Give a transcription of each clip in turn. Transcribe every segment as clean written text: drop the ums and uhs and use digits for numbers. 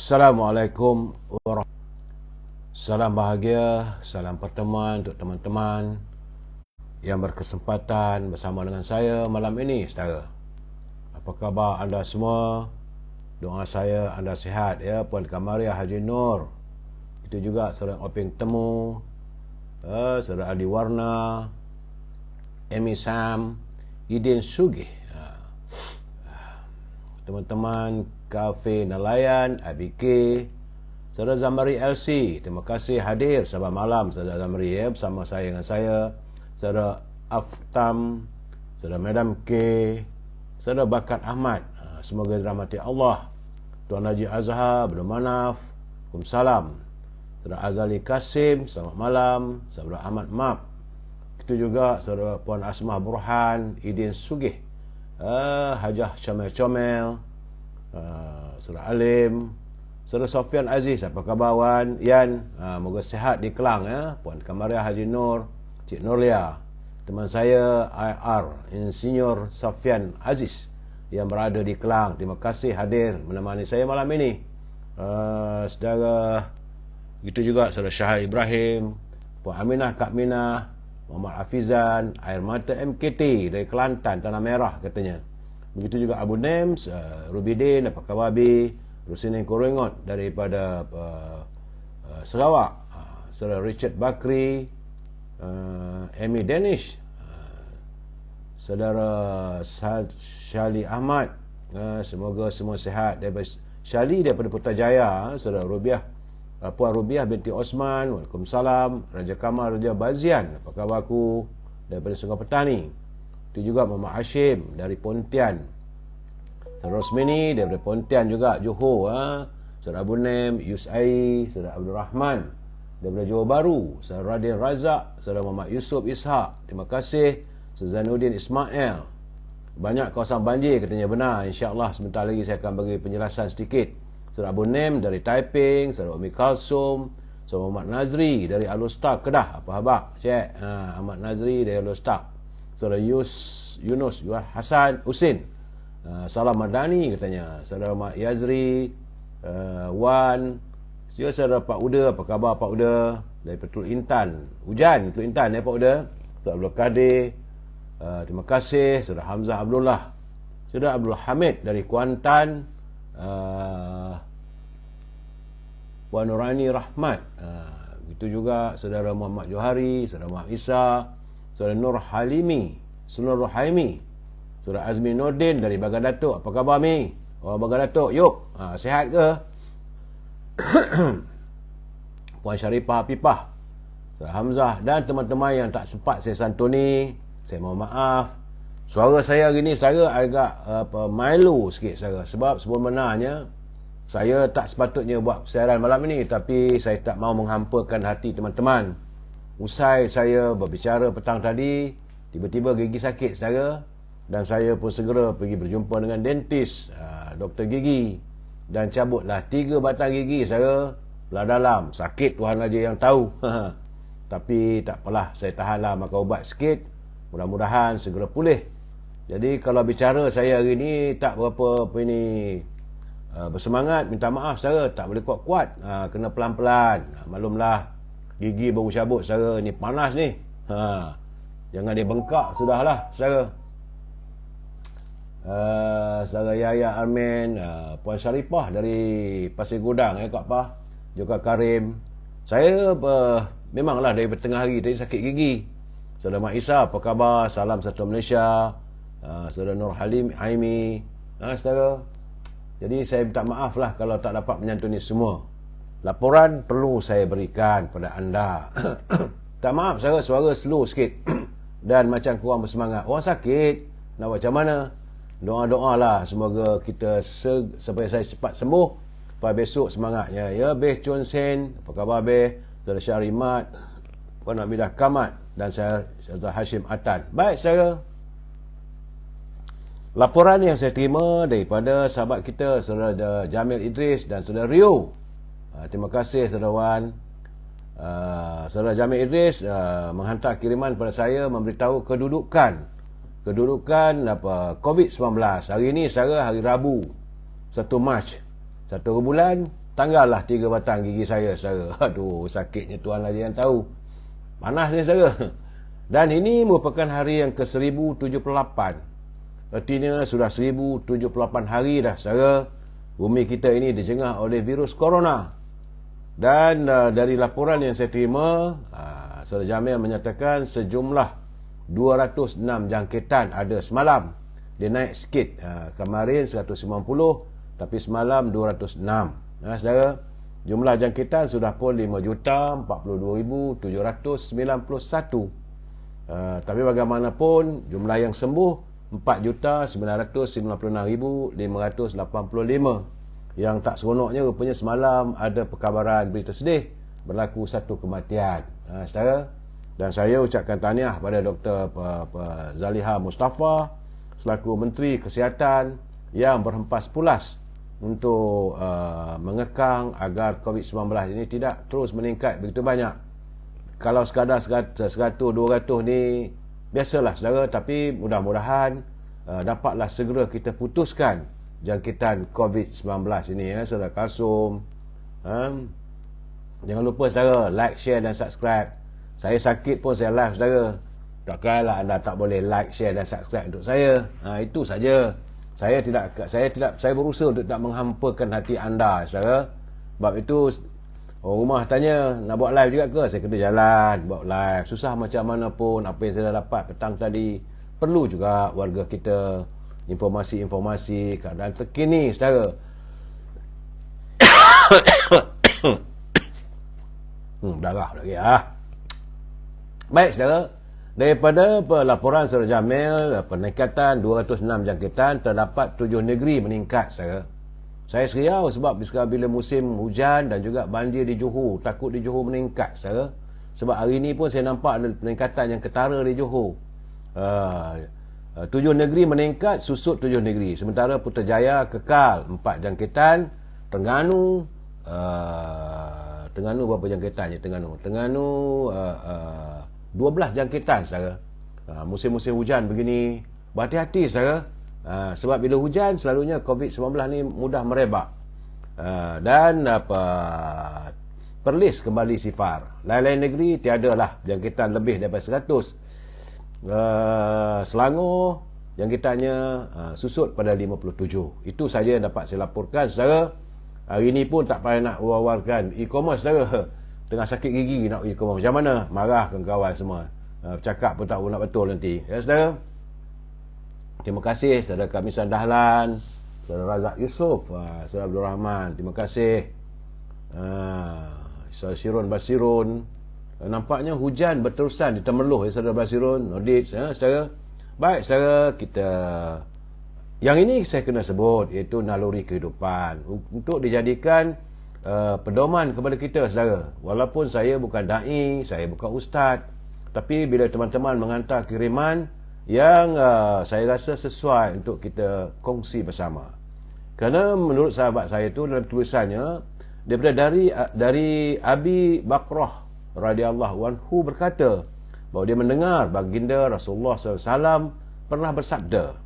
Assalamualaikum warahmatullahi. Salam bahagia, salam pertemuan untuk teman-teman yang berkesempatan bersama dengan saya malam ini, saudara. Apa khabar anda semua? Doa saya anda sihat ya, Puan Kamaria Haji Nur. Itu juga saudara Oping Temu, saudara Adi Warna, Emi Sam, Idin Sugih, teman-teman Kafe Nelayan, ABK, saudara Zamari LC, terima kasih hadir sahabat malam saudara Zamari ya, bersama saya dengan saya, saudara Aftam, saudara Madam K, saudara Bakat Ahmad. Semoga dirahmati Allah. Tuan Haji Azhar Abdul Manaf, Waalaikumsalam. Saudara Azali Kasim, selamat malam. Saudara Ahmad Map, itu juga saudara Puan Asmah Burhan, Idin Sugih, Hajah Comel-Comel, saudara Alim, saudara Sofian Aziz, apa khabar Wan Yan? Moga sihat di Kelang ya. Puan Kamaria Haji Nur, Cik Nurlia, teman saya IR Insinyur Sofian Aziz yang berada di Kelang, terima kasih hadir menemani saya malam ini. Saudara, itu juga saudara Syahid Ibrahim, Puan Aminah Kak Minah, Muhammad Hafizan, Air Mata MKT dari Kelantan, Tanah Merah katanya. Begitu juga Abu Nems, Rubidin, apa khabar Bi, Rusinin Korengot daripada Sarawak, saudara Richard Bakri, Amy Danish, saudara Syali Ahmad, semoga semua sihat. Daripada Syali daripada Putrajaya, saudara Rubiah, Puan Rubiah binti Osman, Waalaikumsalam. Raja Kamal Raja Bazian, apa khabar aku, daripada Sungai Petani. Itu juga Muhammad Hashim dari Pontian, saudara Rosmini daripada Pontian juga, Johor, saudara Abu Nem, Yusai, saudara Abdul Rahman daripada Johor Baru, saudara Radin Razak, saudara Muhammad Yusuf Ishak, terima kasih. Saudara Zainuddin Ismail, banyak kawasan banjir katanya, benar. InsyaAllah sebentar lagi saya akan bagi penjelasan sedikit. Saudara Abu Nem dari Taiping, saudara Umi Kalsum, saudara Muhammad Nazri dari Alustar Kedah, apa khabar Cik? Ahmad Nazri dari Alustar, saudara Yunus Hasan Husin, Salam Madani katanya, saudara Mak Yazri, Wan, saudara Pak Uda, apa khabar Pak Uda dari Petul Intan, hujan Petul Intan ya Pak Uda, saudara Abdul Kadir, terima kasih. Saudara Hamzah Abdullah, saudara Abdul Hamid dari Kuantan, Puan Nurani Rahmat, itu juga saudara Muhammad Johari, saudara Muhammad Isa, saudara Nur Halimi, Sunur Ruhaimi, saudara Azmi Nordin dari Bagan Datuk, apa khabar Mi? Oh, Bagan Datuk, yuk, sihat ke? Puan Syarifah Pipah, saudara Hamzah, dan teman-teman yang tak sempat saya santuni, saya mohon maaf. Suara saya hari ni saya agak malu sikit saya, sebab sebenarnya saya tak sepatutnya buat siaran malam ini, tapi saya tak mau menghampakan hati teman-teman. Usai saya berbicara petang tadi, tiba-tiba gigi sakit saudara, dan saya pun segera pergi berjumpa dengan dentist, doktor gigi, dan cabutlah 3 batang gigi saya belah dalam. Sakit Tuhan aja yang tahu. Tapi tak apalah, saya tahanlah, makan ubat sikit, mudah-mudahan segera pulih. Jadi kalau bicara saya hari ni tak berapa bersemangat, minta maaf saudara, tak boleh kuat-kuat, kena pelan-pelan. Maklumlah, gigi baru cabut saudara, ni panas ni, jangan dia bengkak sudahlah saudara. Saudara Yahya Armin, Puan Syarifah dari Pasir Gudang Kak Pah, juga Karim. Saya memanglah dari tengah hari tadi sakit gigi. Saudara Mak Isa, apa khabar? Salam satu Malaysia. Saudara Nur Halim Aimi, saudara. Jadi saya minta maaf lah kalau tak dapat menyantuni semua. Laporan perlu saya berikan pada anda. Tak maaf saya suara slow sikit dan macam kurang bersemangat. Orang sakit, nak buat macam mana? Doa-doa lah, semoga kita supaya saya cepat sembuh, supaya besok semangatnya ya. Beh Chun Sen, apa khabar Beh? Saudara Syarimat, Puan Hamidah Kamat, dan saya Saudara Hashim Atan. Baik saudara, laporan yang saya terima daripada sahabat kita saudara Jamil Idris dan saudara Rio, terima kasih saudara Wan. Saudara Jamil Idris menghantar kiriman pada saya memberitahu kedudukan COVID-19 hari ini, saudara, hari Rabu 1 Mac, 1 bulan tanggallah 3 batang gigi saya, saudara. Aduh, sakitnya Tuhan aja yang tahu. Panas ni, saudara. Dan ini merupakan hari yang ke-1078. Artinya sudah 1078 hari dah, saudara, bumi kita ini dijengah oleh virus corona. Dan dari laporan yang saya terima, Saudara Jamil menyatakan sejumlah 206 jangkitan ada semalam. Dia naik sikit. Kemarin 190, tapi semalam 206. Saudara, jumlah jangkitan sudah pun 5,42,791. Tapi bagaimanapun, jumlah yang sembuh 4,996,585. Yang tak seronoknya rupanya semalam ada perkabaran berita sedih, berlaku satu kematian, saudara. Dan saya ucapkan tahniah pada Dr. Zaliha Mustafa selaku Menteri Kesihatan yang berhempas pulas untuk mengekang agar COVID-19 ini tidak terus meningkat begitu banyak. Kalau sekadar 100-200 ni biasalah, saudara, tapi mudah-mudahan dapatlah segera kita putuskan jangkitan COVID-19 ini, saudara Kasum. Jangan lupa, saudara, like, share dan subscribe. Saya sakit pun saya live, saudara. Takkanlah anda tak boleh like, share dan subscribe untuk saya. Itu saja. Saya berusaha untuk tak menghampakan hati anda, saudara. Sebab itu orang rumah tanya, nak buat live juga ke? Saya kena jalan buat live. Susah macam mana pun, apa yang saya dapat petang tadi, perlu juga warga kita informasi-informasi keadaan terkini, saudara. Darah lagi. Baik, saudara, daripada laporan Saudara Jamil, peningkatan 206 jangkitan, terdapat 7 negeri meningkat, saudara. Saya seriau sebab sekarang bila musim hujan dan juga banjir di Johor, takut di Johor meningkat, saudara. Sebab hari ni pun saya nampak ada peningkatan yang ketara di Johor. 7 negeri meningkat, susut 7 negeri. Sementara Putrajaya kekal 4 jangkitan. Terengganu berapa jangkitannya? Terengganu 12 jangkitan, saudara. Musim-musim hujan begini, berhati-hati, saudara. Sebab bila hujan selalunya COVID-19 ni mudah merebak. Dan Perlis kembali sifar. Lain-lain negeri tiadalah jangkitan lebih daripada 100. Selangor jangkitannya susut pada 57. Itu saja yang dapat saya laporkan, saudara. Hari ini pun tak payah nak war-warkan e-commerce, saudara. Tengah sakit gigi nak e-commerce. Macam mana? Marah kawan-kawan semua. Cakap pun tak nak betul nanti. Ya, saudara. Terima kasih saudara Kamisan Dahlan, saudara Razak Yusof, saudara Abdul Rahman. Terima kasih. Saudara Sirun Basirun. Nampaknya hujan berterusan di Temerloh, ya, saudara Basirun, Nodit, saudara. Baik, saudara, kita yang ini saya kena sebut, iaitu naluri kehidupan untuk dijadikan pedoman kepada kita, saudara. Walaupun saya bukan dai, saya bukan ustaz, tapi bila teman-teman menghantar kiriman yang saya rasa sesuai untuk kita kongsi bersama. Kerana menurut sahabat saya tu dalam tulisannya, daripada dari Abi Bakrah radhiyallahu anhu berkata bahawa dia mendengar baginda Rasulullah SAW pernah bersabda.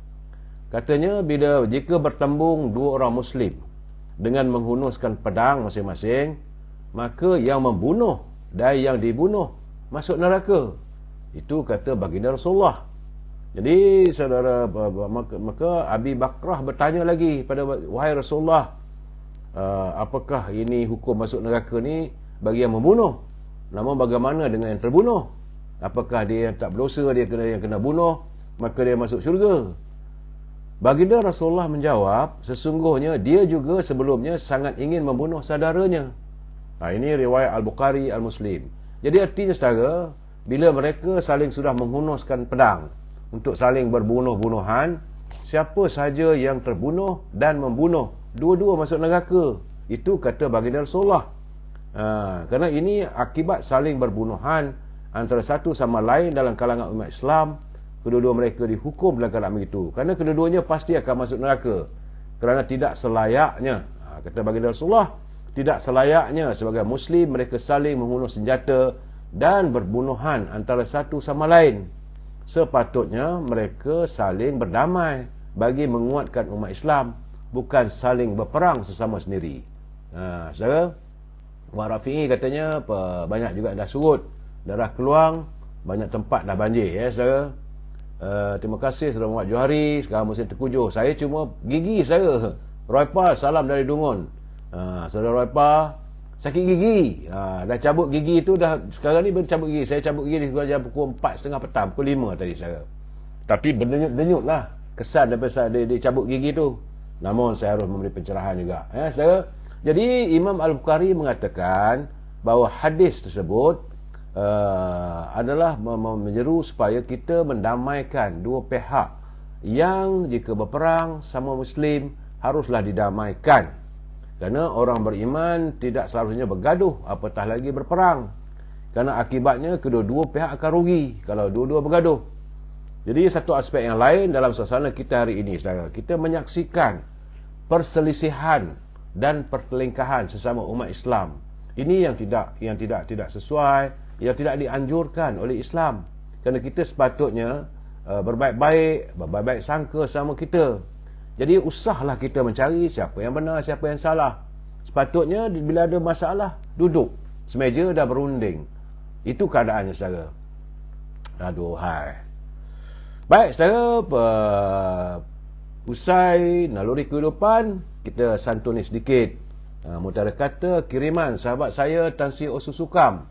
Katanya, jika bertembung dua orang Muslim dengan menghunuskan pedang masing-masing, maka yang membunuh dan yang dibunuh masuk neraka. Itu kata baginda Rasulullah. Jadi saudara, maka Abi Bakrah bertanya lagi pada, wahai Rasulullah, apakah ini hukum masuk neraka ni bagi yang membunuh? Namun bagaimana dengan yang terbunuh? Apakah dia yang tak berdosa, dia yang kena bunuh, maka dia masuk syurga? Baginda Rasulullah menjawab, sesungguhnya dia juga sebelumnya sangat ingin membunuh saudaranya. Ini riwayat Al-Bukhari, Al-Muslim. Jadi artinya, saudara, bila mereka saling sudah menghunuskan pedang untuk saling berbunuh-bunuhan, siapa saja yang terbunuh dan membunuh, dua-dua masuk neraka. Itu kata baginda Rasulullah. Kerana ini akibat saling berbunuhan antara satu sama lain dalam kalangan umat Islam. Kedua-dua mereka dihukum dalam keadaan begitu, kerana kedua-duanya pasti akan masuk neraka. Kerana tidak selayaknya, kata baginda Rasulullah, tidak selayaknya sebagai Muslim mereka saling menghunus senjata dan berbunuhan antara satu sama lain. Sepatutnya mereka saling berdamai bagi menguatkan umat Islam, bukan saling berperang sesama sendiri. Saudara, Muhammad Rafi'i katanya banyak juga dah surut, darah keluar, banyak tempat dah banjir, ya saudara. Terima kasih saudara Muhammad Johari, sekarang musim terkujuh. Saya cuma gigi saya. Roipa, salam dari Dungun. Saudara Roipa, sakit gigi. Dah cabut gigi tu dah, sekarang ni cabut gigi. Saya cabut gigi di jam pukul 4.30 petang, pukul 5 tadi saya. Tapi berdenyut-denyut lah kesan daripada dia cabut gigi tu. Namun saya harus memberi pencerahan juga, ya saudara. Jadi Imam Al-Bukhari mengatakan bahawa hadis tersebut adalah menyeru supaya kita mendamaikan dua pihak yang jika berperang sama Muslim haruslah didamaikan. Kerana orang beriman tidak seharusnya bergaduh, apatah lagi berperang. Kerana akibatnya kedua-dua pihak akan rugi kalau dua-dua bergaduh. Jadi satu aspek yang lain dalam suasana kita hari ini, saudara, kita menyaksikan perselisihan dan pertelingkahan sesama umat Islam. Ini yang tidak sesuai, yang tidak dianjurkan oleh Islam. Kerana kita sepatutnya berbaik-baik sangka sama kita. Jadi usahlah kita mencari siapa yang benar, siapa yang salah. Sepatutnya bila ada masalah, duduk semeja dah berunding. Itu keadaannya, saudara. Aduhai. Baik, saudara, usai naluri kehidupan, kita santuni sedikit. Mutara kata kiriman sahabat saya Tan Sri Osu Sukam.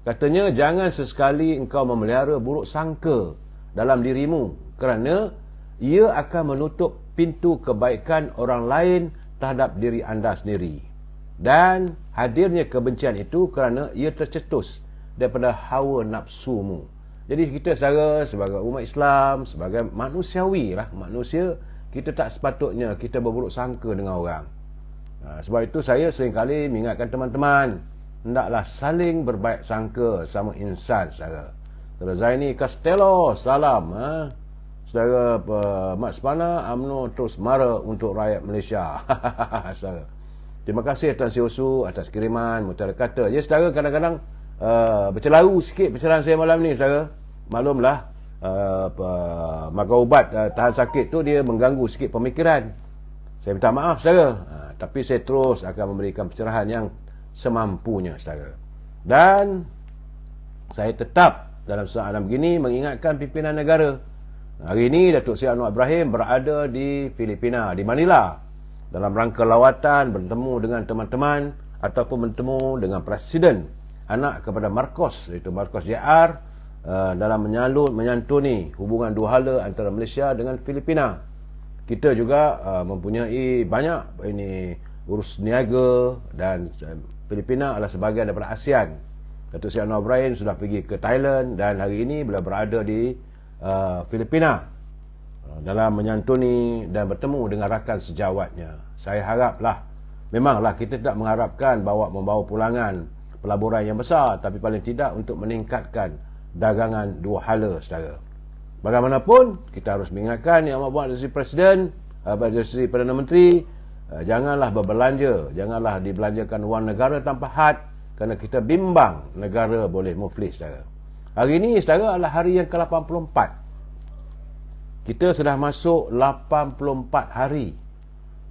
Katanya, jangan sesekali engkau memelihara buruk sangka dalam dirimu, kerana ia akan menutup pintu kebaikan orang lain terhadap diri anda sendiri. Dan hadirnya kebencian itu kerana ia tercetus daripada hawa nafsumu. Jadi kita sebagai umat Islam, sebagai manusiawi lah, manusia, kita tak sepatutnya kita berburuk sangka dengan orang. Sebab itu saya seringkali mengingatkan teman-teman, hendaklah saling berbaik sangka sama insan, saudara. Saudara Zaini Castello, salam. Saudara Mat Sepana, UMNO terus mara untuk rakyat Malaysia. Saudara, terima kasih Tan Sri Osu atas kiriman mutara kata. Ya saudara, kadang-kadang bercelaru sikit pencerahan saya malam ni, saudara. Maklumlah, makan ubat tahan sakit tu dia mengganggu sikit pemikiran. Saya minta maaf, saudara. Tapi saya terus akan memberikan pencerahan yang semampunya, saudara. Dan saya tetap dalam soalan begini mengingatkan pimpinan negara. Hari ini Datuk Seri Anwar Ibrahim berada di Filipina, di Manila, dalam rangka lawatan bertemu dengan teman-teman ataupun bertemu dengan Presiden, anak kepada Marcos, iaitu Marcos JR, dalam menyantuni hubungan dua hala antara Malaysia dengan Filipina. Kita juga mempunyai banyak urus niaga, dan Filipina adalah sebahagian daripada ASEAN. Datuk Seri Anwar Ibrahim sudah pergi ke Thailand dan hari ini beliau berada di Filipina dalam menyantuni dan bertemu dengan rakan sejawatnya. Saya haraplah, memanglah kita tidak mengharapkan membawa pulangan pelaburan yang besar, tapi paling tidak untuk meningkatkan dagangan dua hala, saudara. Bagaimanapun, kita harus mengingatkan yang amat buat dari Presiden, dari Perdana Menteri, janganlah berbelanja, janganlah dibelanjakan wang negara tanpa had, kerana kita bimbang negara boleh muflis, saudara. Hari ini, saudara, adalah hari yang ke-84. Kita sudah masuk 84 hari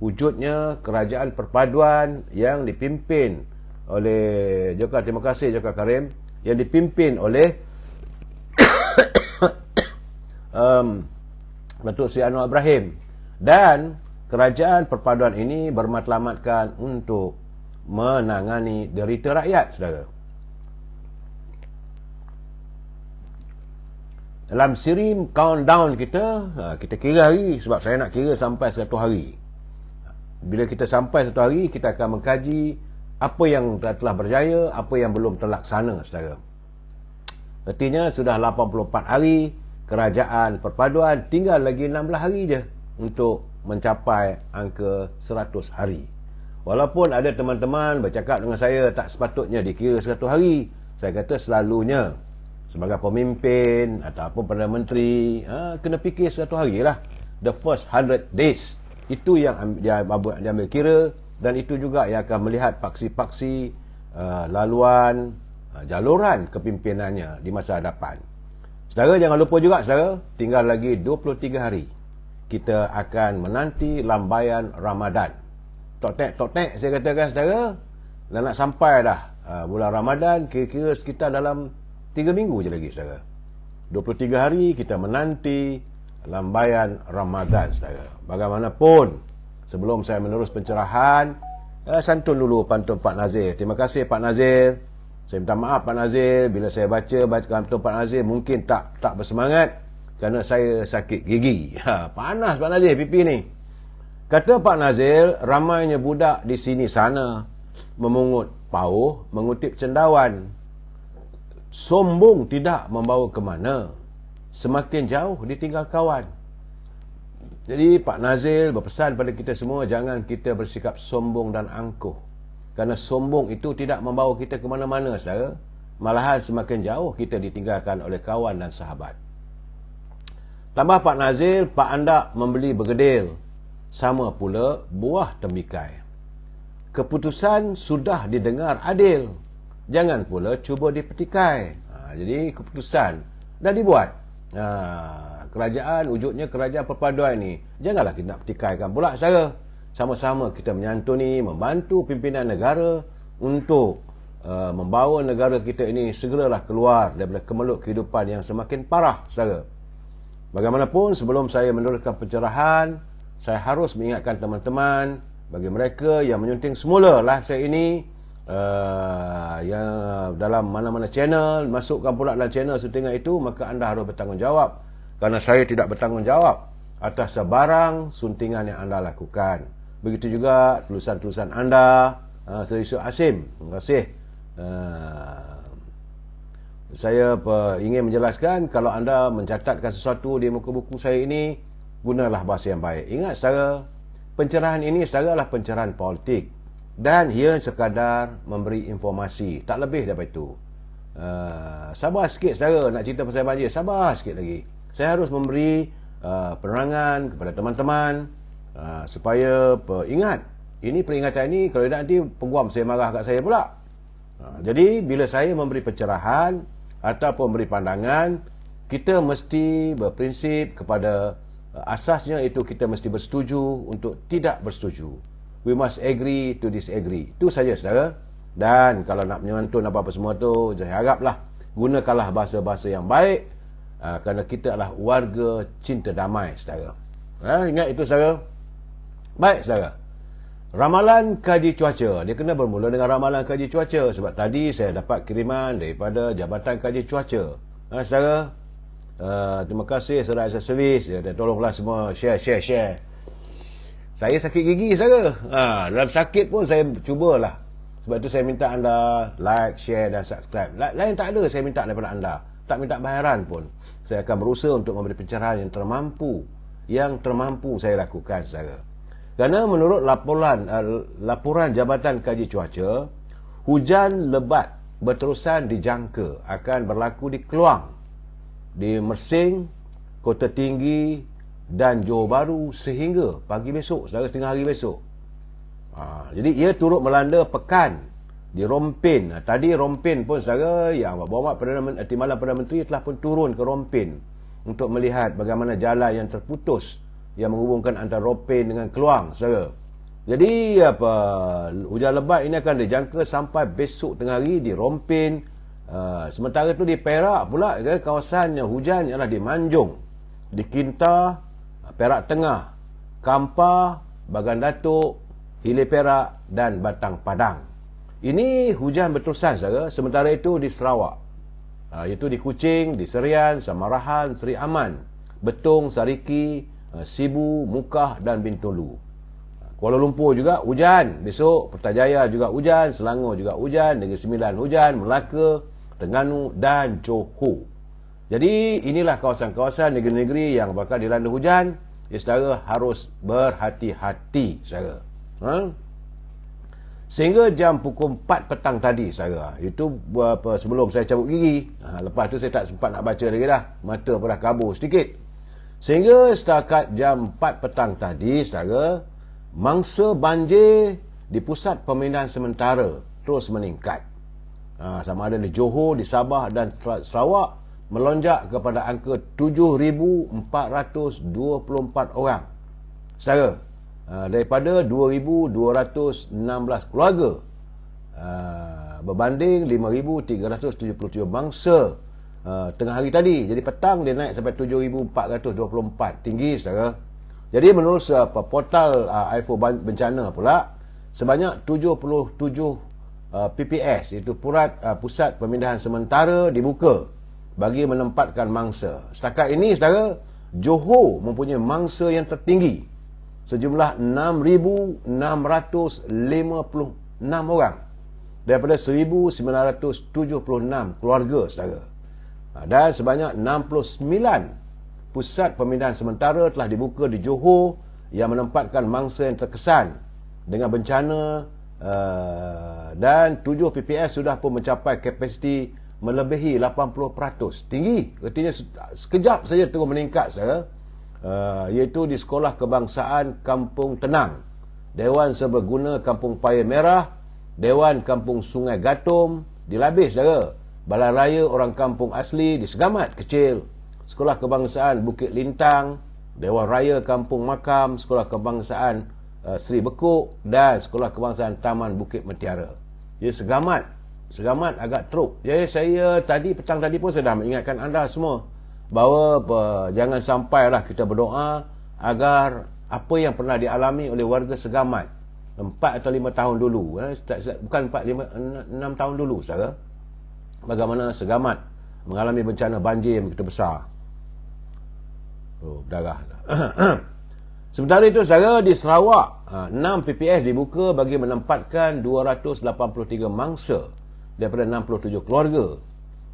wujudnya kerajaan perpaduan yang dipimpin oleh Jokar, terima kasih Jokar Karim, yang dipimpin oleh Datuk Seri Anwar Ibrahim. Dan kerajaan perpaduan ini bermatlamatkan untuk menangani derita rakyat, saudara. Dalam siri countdown kita kira hari, sebab saya nak kira sampai 100 hari. Bila kita sampai 100 hari, kita akan mengkaji apa yang telah berjaya, apa yang belum terlaksana, saudara. Artinya sudah 84 hari kerajaan perpaduan, tinggal lagi 16 hari je untuk mencapai angka 100 hari. Walaupun ada teman-teman bercakap dengan saya tak sepatutnya dikira 100 hari, saya kata selalunya sebagai pemimpin ataupun Perdana Menteri, kena fikir 100 hari lah. The first 100 days, itu yang dia ambil kira, dan itu juga yang akan melihat paksi-paksi laluan, jaluran kepimpinannya di masa hadapan. Saudara, jangan lupa juga, saudara, tinggal lagi 23 hari kita akan menanti lambaian Ramadan. tok-tek saya katakan saudara. Dah nak sampai dah bulan Ramadan, kira-kira sekitar dalam 3 minggu je lagi saudara. 23 hari kita menanti lambaian Ramadan saudara. Bagaimanapun, sebelum saya menerus pencerahan, santun dulu pantun Pak Nazir. Terima kasih Pak Nazir. Saya minta maaf Pak Nazir bila saya baca pantun Pak Nazir mungkin tak bersemangat kerana saya sakit gigi. Panas Pak Nazir pipi ni. Kata Pak Nazir, ramainya budak di sini sana memungut pauh, mengutip cendawan. Sombong tidak membawa ke mana, semakin jauh ditinggal kawan. Jadi Pak Nazir berpesan pada kita semua, jangan kita bersikap sombong dan angkuh. Kerana sombong itu tidak membawa kita ke mana-mana saudara. Malahan semakin jauh kita ditinggalkan oleh kawan dan sahabat. Tambah Pak Nazir, Pak Andak membeli bergedil, sama pula buah tembikai. Keputusan sudah didengar adil, jangan pula cuba dipetikai. Jadi keputusan dah dibuat. Kerajaan, wujudnya kerajaan perpaduan ni, janganlah kita nak petikaikan pula saudara. Sama-sama kita menyantuni, membantu pimpinan negara untuk membawa negara kita ini segeralah keluar daripada kemeluk kehidupan yang semakin parah saudara. Bagaimanapun, sebelum saya meneruskan pencerahan, saya harus mengingatkan teman-teman, bagi mereka yang menyunting semula lah saya ini, yang dalam mana-mana channel, masukkan pula dalam channel syutingan itu, maka anda harus bertanggungjawab. Kerana saya tidak bertanggungjawab atas sebarang suntingan yang anda lakukan. Begitu juga tulisan-tulisan anda, Seri Yusuf Asim. Terima kasih. Saya ingin menjelaskan, kalau anda mencatatkan sesuatu di muka buku saya ini, gunalah bahasa yang baik. Ingat saudara, pencerahan ini saudara adalah pencerahan politik dan ia sekadar memberi informasi, tak lebih daripada itu. Sabar sikit saudara, nak cerita pasal banjir, sabar sikit lagi. Saya harus memberi penerangan kepada teman-teman supaya ingat, ini peringatan ini, kalau tidak nanti peguam saya marah kat saya pula. Jadi bila saya memberi pencerahan ataupun memberi pandangan, kita mesti berprinsip kepada asasnya, itu kita mesti bersetuju untuk tidak bersetuju. We must agree to disagree. Itu saja saudara. Dan kalau nak menyantun apa-apa semua tu, saya haraplah gunakanlah bahasa-bahasa yang baik, kerana kita adalah warga cinta damai saudara. Ingat itu saudara. Baik saudara, ramalan kaji cuaca, dia kena bermula dengan ramalan kaji cuaca. Sebab tadi saya dapat kiriman daripada Jabatan Kaji Cuaca. Saudara, terima kasih Saudara Asas Servis, tolonglah semua share. Saya sakit gigi saudara. Dalam sakit pun saya cubalah. Sebab itu saya minta anda like, share dan subscribe. Lain tak ada saya minta daripada anda, tak minta bayaran pun. Saya akan berusaha untuk memberi pencerahan yang termampu saya lakukan saudara. Kerana menurut laporan Jabatan Kaji Cuaca, hujan lebat berterusan dijangka akan berlaku di Keluang, di Mersing, Kota Tinggi dan Johor Bahru sehingga pagi besok, saudara, setengah hari besok. Jadi ia turut melanda pekan di Rompin. Tadi Rompin pun saudara, yang bawa Timbalan Perdana Menteri telah pun turun ke Rompin untuk melihat bagaimana jalan yang terputus yang menghubungkan antara Rompin dengan Keluang saudara. Jadi hujan lebat ini akan dijangka sampai besok tengah hari di Rompin. Sementara itu di Perak pula, kawasan yang hujan ialah di Manjung, di Kinta, Perak Tengah, Kampar, Bagan Datuk, Hilir Perak dan Batang Padang. Ini hujan berterusan saudara. Sementara itu di Sarawak, iaitu di Kuching, di Serian, Samarahan, Seri Aman, Betong, Sariki, Sibu, Mukah dan Bintulu. Kuala Lumpur juga hujan besok, Putrajaya juga hujan, Selangor juga hujan, Negeri Sembilan hujan, Melaka, Terengganu dan Johor. Jadi inilah kawasan-kawasan negeri-negeri yang bakal dilanda hujan. Saudara harus berhati-hati saudara. Sehingga jam pukul 4 petang tadi saudara, itu sebelum saya cabut gigi, lepas tu saya tak sempat nak baca lagi dah, mata pun dah kabur sedikit. Sehingga setakat jam 4 petang tadi saudara, mangsa banjir di pusat pemindahan sementara terus meningkat. Sama ada di Johor, di Sabah dan Sarawak, melonjak kepada angka 7,424 orang saudara. daripada 2,216 keluarga, berbanding 5,377 mangsa tengah hari tadi. Jadi petang dia naik sampai 7,424, tinggi saudara. Jadi menurut portal info bencana pula, sebanyak 77 PPS, iaitu pusat pemindahan sementara, dibuka bagi menempatkan mangsa. Setakat ini saudara, Johor mempunyai mangsa yang tertinggi sejumlah 6,656 orang daripada 1,976 keluarga saudara. Dan sebanyak 69 pusat pemindahan sementara telah dibuka di Johor yang menempatkan mangsa yang terkesan dengan bencana, dan 7 PPS sudah pun mencapai kapasiti melebihi 80%. Tinggi, artinya sekejap saja terus meningkat saudara. Iaitu di Sekolah Kebangsaan Kampung Tenang, Dewan Serbaguna Kampung Paya Merah, Dewan Kampung Sungai Gatom di Labis saudara, Balai Raya Orang Kampung Asli di Segamat Kecil, Sekolah Kebangsaan Bukit Lintang, Dewan Raya Kampung Makam, Sekolah Kebangsaan Seri Bekuk, dan Sekolah Kebangsaan Taman Bukit Mutiara. Jadi Segamat agak teruk. Jadi saya petang tadi pun saya dah mengingatkan anda semua bahawa jangan sampailah kita berdoa agar apa yang pernah dialami oleh warga Segamat 4 atau 5 tahun dulu, bukan 4, 5, 6 tahun dulu saudara, bagaimana Segamat mengalami bencana banjir yang begitu besar. Berdarah. Sementara itu saudara, di Sarawak 6 PPS dibuka bagi menempatkan 283 mangsa daripada 67 keluarga.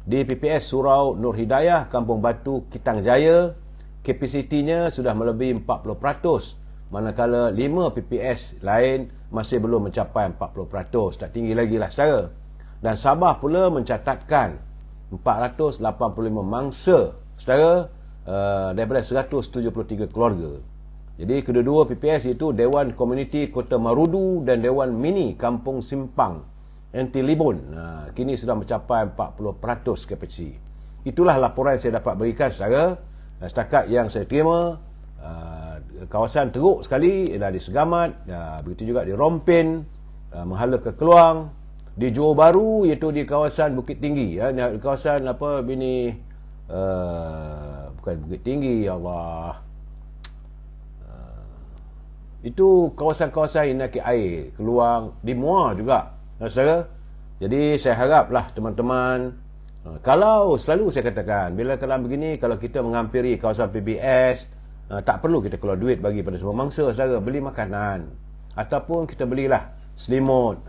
Di PPS Surau Nur Hidayah, Kampung Batu, Kitang Jaya, kapasitinya sudah melebihi 40%, manakala 5 PPS lain masih belum mencapai 40%, tak tinggi lagi lah saudara. Dan Sabah pula mencatatkan 485 mangsa saudara, daripada 173 keluarga. Jadi kedua-dua PPS iaitu Dewan Komuniti Kota Marudu dan Dewan Mini Kampung Simpang Antilibun, kini sudah mencapai 40% kapasiti. Itulah laporan yang saya dapat berikan saudara. Setakat yang saya terima, kawasan teruk sekali adalah di Segamat, begitu juga di Rompin, Menghala ke Keluang, di Johor Bahru iaitu di kawasan Bukit Tinggi, di kawasan bukan Bukit Tinggi, ya Allah, itu kawasan-kawasan yang nakik air, Keluang, di Muar juga saudara. Jadi saya haraplah teman-teman, kalau selalu saya katakan, bila keadaan begini, kalau kita menghampiri kawasan PBS, tak perlu kita keluar duit bagi pada semua mangsa saudara, beli makanan, ataupun kita belilah selimut,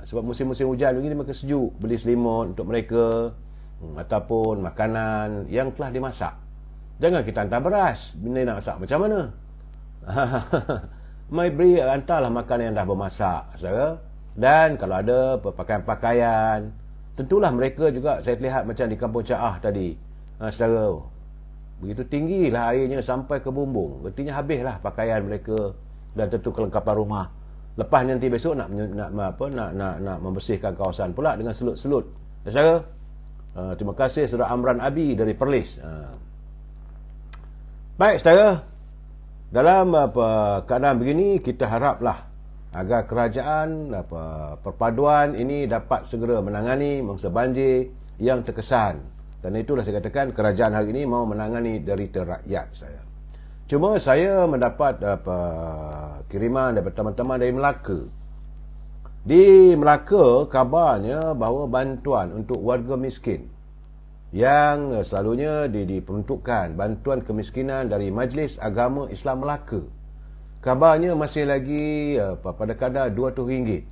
sebab musim-musim hujan begini maka sejuk, beli selimut untuk mereka, ataupun makanan yang telah dimasak. Jangan kita hantar beras, benda nak masak macam mana? Mai beri, hantarlah makanan yang dah bermasak saudara. Dan kalau ada pakaian-pakaian, tentulah mereka juga, saya lihat macam di Kampung Caah tadi saudara, begitu tinggilah airnya sampai ke bumbung, artinya habislah pakaian mereka dan tentu kelengkapan rumah. Lepas nanti besok nak membersihkan kawasan pula dengan selut-selut saudara. Terima kasih saudara Amran Abi dari Perlis. Baik saudara, dalam keadaan begini kita haraplah agar kerajaan perpaduan ini dapat segera menangani mangsa banjir yang terkesan. Dan itulah saya katakan, kerajaan hari ini mau menangani derita rakyat saya. Cuma saya mendapat kiriman daripada teman-teman dari Melaka. Di Melaka kabarnya bahawa bantuan untuk warga miskin yang selalunya diperuntukkan, bantuan kemiskinan dari Majlis Agama Islam Melaka, kabarnya masih lagi pada kadar RM200.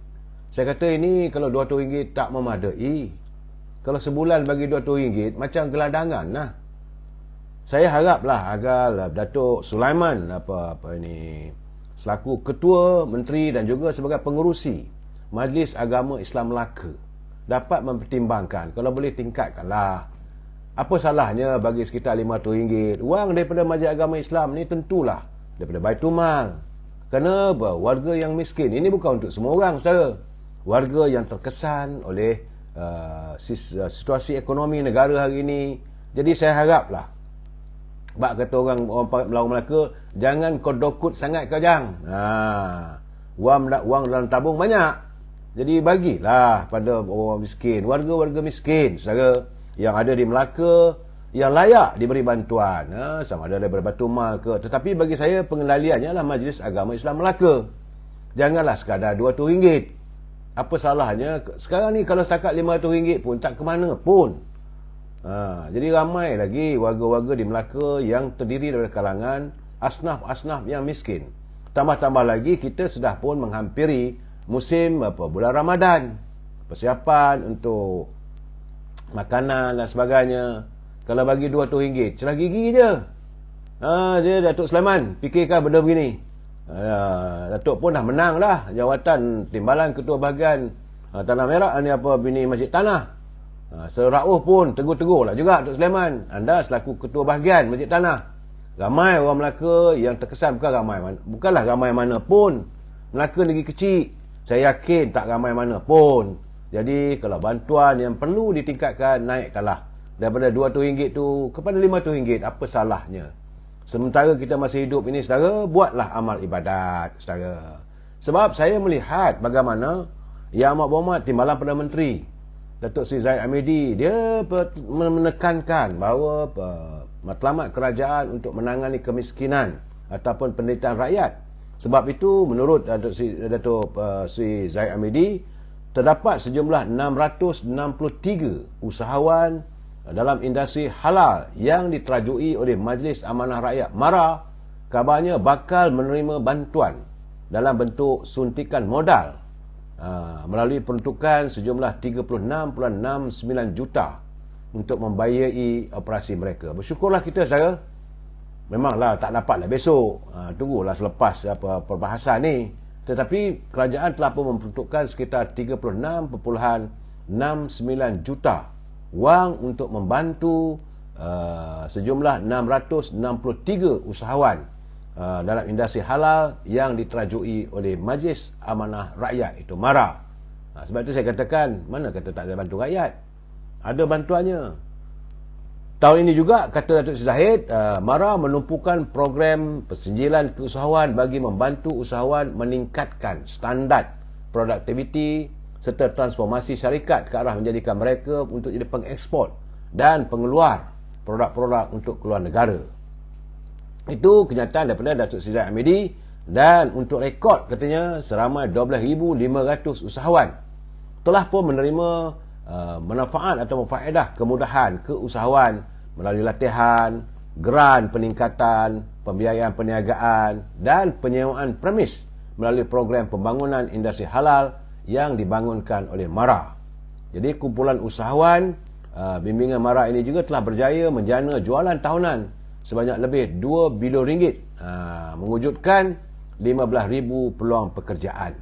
Saya kata ini kalau RM200 tak memadai. Kalau sebulan bagi RM200 macam geladangan lah. Saya haraplah agar Datuk Sulaiman selaku ketua, menteri dan juga sebagai pengerusi Majlis Agama Islam Melaka dapat mempertimbangkan, kalau boleh tingkatkanlah. Apa salahnya bagi sekitar RM500 wang daripada Majlis Agama Islam ni, tentulah daripada Baitumal. Kerana warga yang miskin ini bukan untuk semua orang saudara. Warga yang terkesan oleh situasi ekonomi negara hari ini. Jadi saya haraplah Bak kata orang Melayu Melaka, jangan kau dokut sangat kau jang. Wang dalam tabung banyak. Jadi bagilah pada orang miskin, warga-warga miskin saudara yang ada di Melaka yang layak diberi bantuan, sama ada daripada Batu Mal ke. Tetapi bagi saya pengendaliannya adalah Majlis Agama Islam Melaka. Janganlah sekadar RM200. Apa salahnya sekarang ni kalau setakat RM500 pun tak ke mana pun. Jadi ramai lagi warga-warga di Melaka yang terdiri dari kalangan asnaf-asnaf yang miskin. Tambah-tambah lagi kita sudah pun menghampiri musim bulan Ramadan. Persiapan untuk makanan dan sebagainya. Kalau bagi RM200, celah gigi je. Dia Datuk Sulaiman fikirkan benda begini. Datuk pun dah menang dah jawatan timbalan ketua bahagian Tanah Merah ni bini Masjid Tanah. Serauh pun tegur-tegur lah juga Datuk Sulaiman. Anda selaku ketua bahagian Masjid Tanah. Ramai orang Melaka yang terkesan, bukanlah ramai mana pun. Melaka negeri kecil. Saya yakin tak ramai mana pun. Jadi kalau bantuan yang perlu ditingkatkan, naikkanlah daripada RM200 tu kepada RM500. Apa salahnya? Sementara kita masih hidup ini, saudara, buatlah amal ibadat, saudara. Sebab saya melihat bagaimana Yang Amat Berhormat Timbalan Perdana Menteri Datuk Seri Zahid Hamidi, dia menekankan bahawa matlamat kerajaan untuk menangani kemiskinan ataupun penderitaan rakyat. Sebab itu menurut Datuk Seri Zahid Hamidi, terdapat sejumlah 663 usahawan dalam industri halal yang diterajui oleh Majlis Amanah Rakyat MARA, kabarnya bakal menerima bantuan dalam bentuk suntikan modal melalui peruntukan sejumlah 36.69 juta untuk membiayai operasi mereka. Bersyukurlah kita, saudara. Memanglah tak dapatlah besok, tunggulah selepas perbahasan ni. Tetapi kerajaan telah pun memperuntukkan sekitar 36.69 juta wang untuk membantu sejumlah 663 usahawan dalam industri halal yang diterajui oleh Majlis Amanah Rakyat, itu MARA. Sebab itu saya katakan, mana kata tak ada bantu rakyat? Ada bantuannya. Tahun ini juga, kata Datuk Seri Zahid, MARA menumpukan program persenjilan keusahawan bagi membantu usahawan meningkatkan standard produktiviti serta transformasi syarikat ke arah menjadikan mereka untuk jadi pengeksport dan pengeluar produk-produk untuk keluar negara. Itu kenyataan daripada Datuk Seri Zahid Hamidi. Dan untuk rekod, katanya seramai 12,500 usahawan telah pun menerima manfaat atau faedah kemudahan keusahawan melalui latihan, geran peningkatan, pembiayaan perniagaan dan penyewaan premis melalui program pembangunan industri halal yang dibangunkan oleh MARA. Jadi kumpulan usahawan bimbingan MARA ini juga telah berjaya menjana jualan tahunan sebanyak lebih RM2 bilion, mewujudkan 15,000 peluang pekerjaan.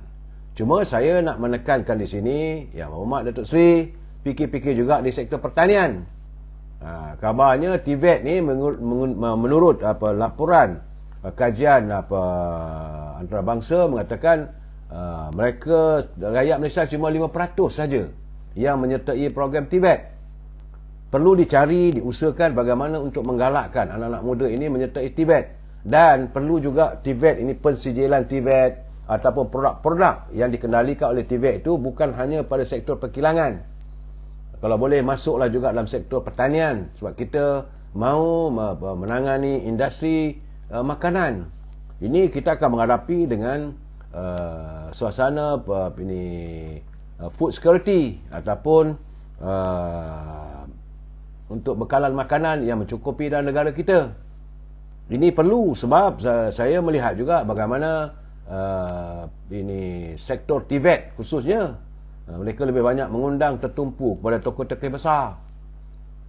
Cuma saya nak menekankan di sini, Yang Berhormat Datuk Seri fikir-fikir juga di sektor pertanian. Kabarnya TVET ni menurut laporan kajian antarabangsa mengatakan mereka, rakyat Malaysia cuma 5% saja yang menyertai program TVET. Perlu dicari, diusahakan bagaimana untuk menggalakkan anak-anak muda ini menyertai TVET. Dan perlu juga TVET ini, pensijilan TVET ataupun produk-produk yang dikendalikan oleh TVET itu bukan hanya pada sektor perkilangan. Kalau boleh masuklah juga dalam sektor pertanian, sebab kita mahu menangani industri makanan. Ini kita akan menghadapi dengan suasana food security ataupun untuk bekalan makanan yang mencukupi dalam negara kita. Ini perlu, sebab saya melihat juga bagaimana sektor TVET khususnya, mereka lebih banyak mengundang tertumpu kepada tokoh-tokoh besar.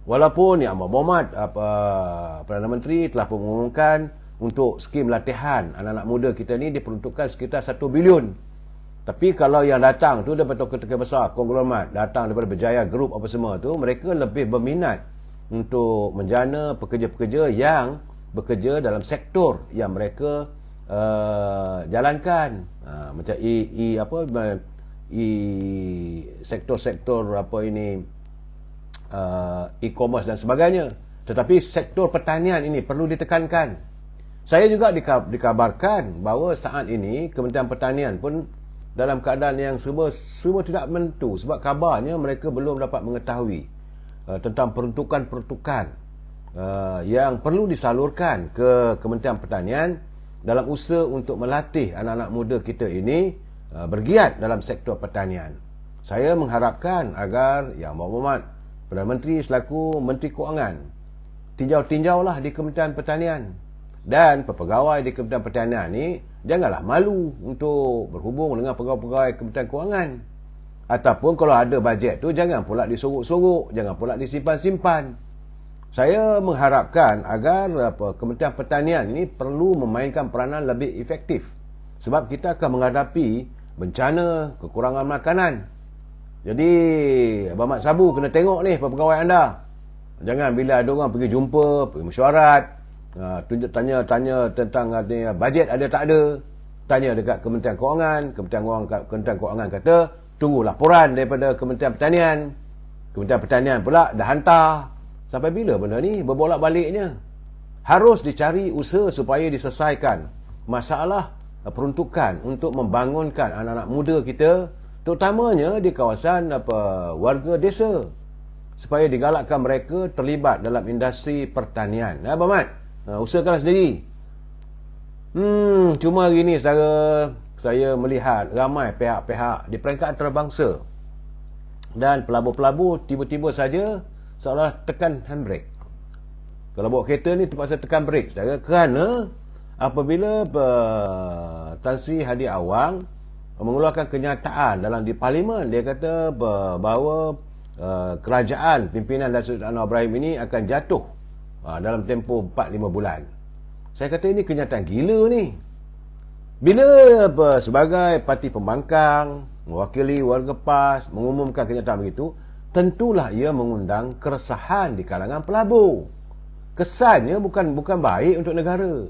Walaupun Yang Amat Berhormat Perdana Menteri telah mengumumkan untuk skim latihan anak-anak muda kita ni diperuntukkan sekitar 1 bilion. Tapi kalau yang datang tu daripada tokoh-tokoh besar, konglomerat, datang daripada Berjaya Group apa semua tu, mereka lebih berminat untuk menjana pekerja-pekerja yang bekerja dalam sektor yang mereka jalankan. Macam sektor-sektor e-commerce dan sebagainya. Tetapi sektor pertanian ini perlu ditekankan. Saya juga dikabarkan bahawa saat ini Kementerian Pertanian pun dalam keadaan yang semua tidak menentu, sebab kabarnya mereka belum dapat mengetahui tentang peruntukan-peruntukan yang perlu disalurkan ke Kementerian Pertanian dalam usaha untuk melatih anak-anak muda kita ini bergiat dalam sektor pertanian. Saya mengharapkan agar Yang Berhormat Perdana Menteri selaku Menteri Kewangan tinjau-tinjaulah di Kementerian Pertanian, dan pegawai di Kementerian Pertanian ni janganlah malu untuk berhubung dengan pegawai-pegawai Kementerian Kewangan. Ataupun kalau ada bajet tu jangan pula disorok-sorok, jangan pula disimpan-simpan. Saya mengharapkan agar Kementerian Pertanian ini perlu memainkan peranan lebih efektif, sebab kita akan menghadapi bencana kekurangan makanan. Jadi Abang Mat Sabu kena tengok ni pegawai anda. Jangan bila ada orang pergi jumpa, pergi mesyuarat, tanya tentang bajet ada tak ada, tanya dekat Kementerian Kewangan. Kementerian Kewangan kata tunggu laporan daripada Kementerian Pertanian. Kementerian Pertanian pula dah hantar. Sampai bila benda ni berbolak-baliknya? Harus dicari usaha supaya diselesaikan masalah peruntukan untuk membangunkan anak-anak muda kita, terutamanya di kawasan warga desa, supaya digalakkan mereka terlibat dalam industri pertanian. Abang Mat, usahakanlah sendiri. Cuma hari ni saya melihat ramai pihak-pihak di peringkat antarabangsa dan pelabur-pelabur tiba-tiba saja seolah tekan handbrake. Kalau bawa kereta ni terpaksa tekan brake, saudara, kerana apabila Tan Sri Hadi Awang mengeluarkan kenyataan di Parlimen, dia kata bahawa kerajaan pimpinan Datuk Anwar Ibrahim ini akan jatuh dalam tempoh 4-5 bulan. Saya kata ini kenyataan gila ni. Bila sebagai parti pembangkang, mewakili warga PAS mengumumkan kenyataan begitu, tentulah ia mengundang keresahan di kalangan pelabur. Kesannya bukan baik untuk negara.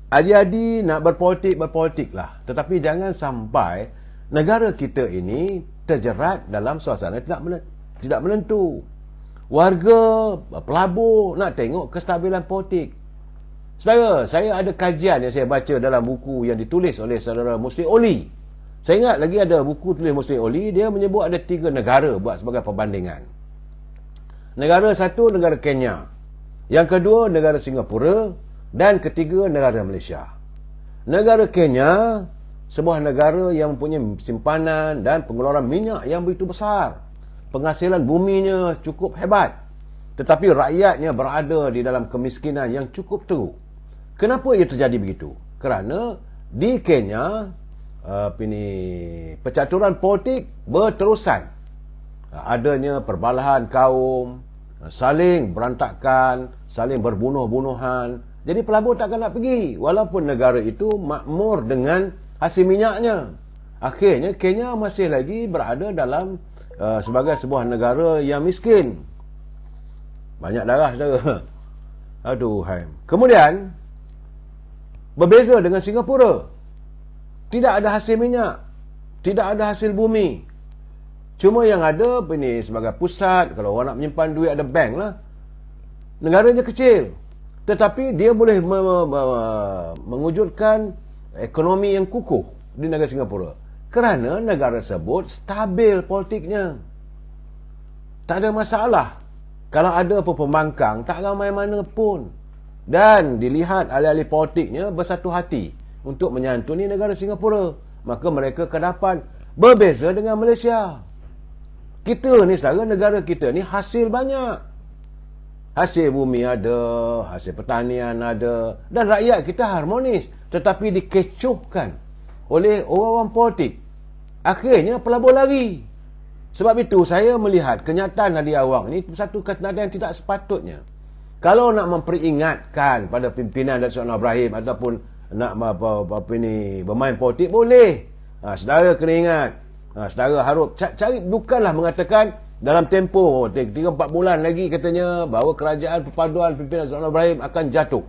Adik-adik nak berpolitik lah, tetapi jangan sampai negara kita ini terjerat dalam suasana tidak menentu. Warga pelabur nak tengok kestabilan politik. Saudara, saya ada kajian yang saya baca dalam buku yang ditulis oleh saudara Musli Oli. Saya ingat lagi ada buku tulis Musli Oli, dia menyebut ada 3 negara buat sebagai perbandingan. Negara satu, negara Kenya. Yang kedua, negara Singapura. Dan ketiga, negara Malaysia. Negara Kenya, sebuah negara yang mempunyai simpanan dan pengeluaran minyak yang begitu besar. Penghasilan buminya cukup hebat. Tetapi rakyatnya berada di dalam kemiskinan yang cukup teruk. Kenapa ia terjadi begitu? Kerana di Kenya, percaturan politik berterusan. Adanya perbalahan kaum, saling berantakan, saling berbunuh-bunuhan. Jadi pelabur takkan nak pergi, walaupun negara itu makmur dengan hasil minyaknya. Akhirnya Kenya masih lagi berada dalam sebagai sebuah negara yang miskin. Banyak darah, saudara. Aduhai. Kemudian berbeza dengan Singapura. Tidak ada hasil minyak, tidak ada hasil bumi. Cuma yang ada sebagai pusat, kalau orang nak menyimpan duit ada bank lah. Negaranya kecil, tetapi dia boleh mewujudkan ekonomi yang kukuh di negara Singapura. Kerana negara tersebut stabil politiknya. Tak ada masalah. Kalau ada pembangkang, tak ramai mana pun. Dan dilihat ahli-ahli politiknya bersatu hati untuk menyantuni negara Singapura. Maka mereka akan dapat berbeza dengan Malaysia. Kita ni, saudara, negara kita ni hasil banyak. Hasil bumi ada, hasil pertanian ada, dan rakyat kita harmonis. Tetapi dikecohkan oleh orang-orang politik. Akhirnya pelabur lari. Sebab itu saya melihat kenyataan Hadi Awang ni satu kenyataan yang tidak sepatutnya. Kalau nak memperingatkan pada pimpinan Datuk Anwar Ibrahim ataupun nak bermain politik, boleh. Saudara kena ingat. Saudara harus cari, bukanlah mengatakan dalam tempoh 3-4 bulan lagi katanya bahawa kerajaan perpaduan pimpinan Datuk Anwar Ibrahim akan jatuh.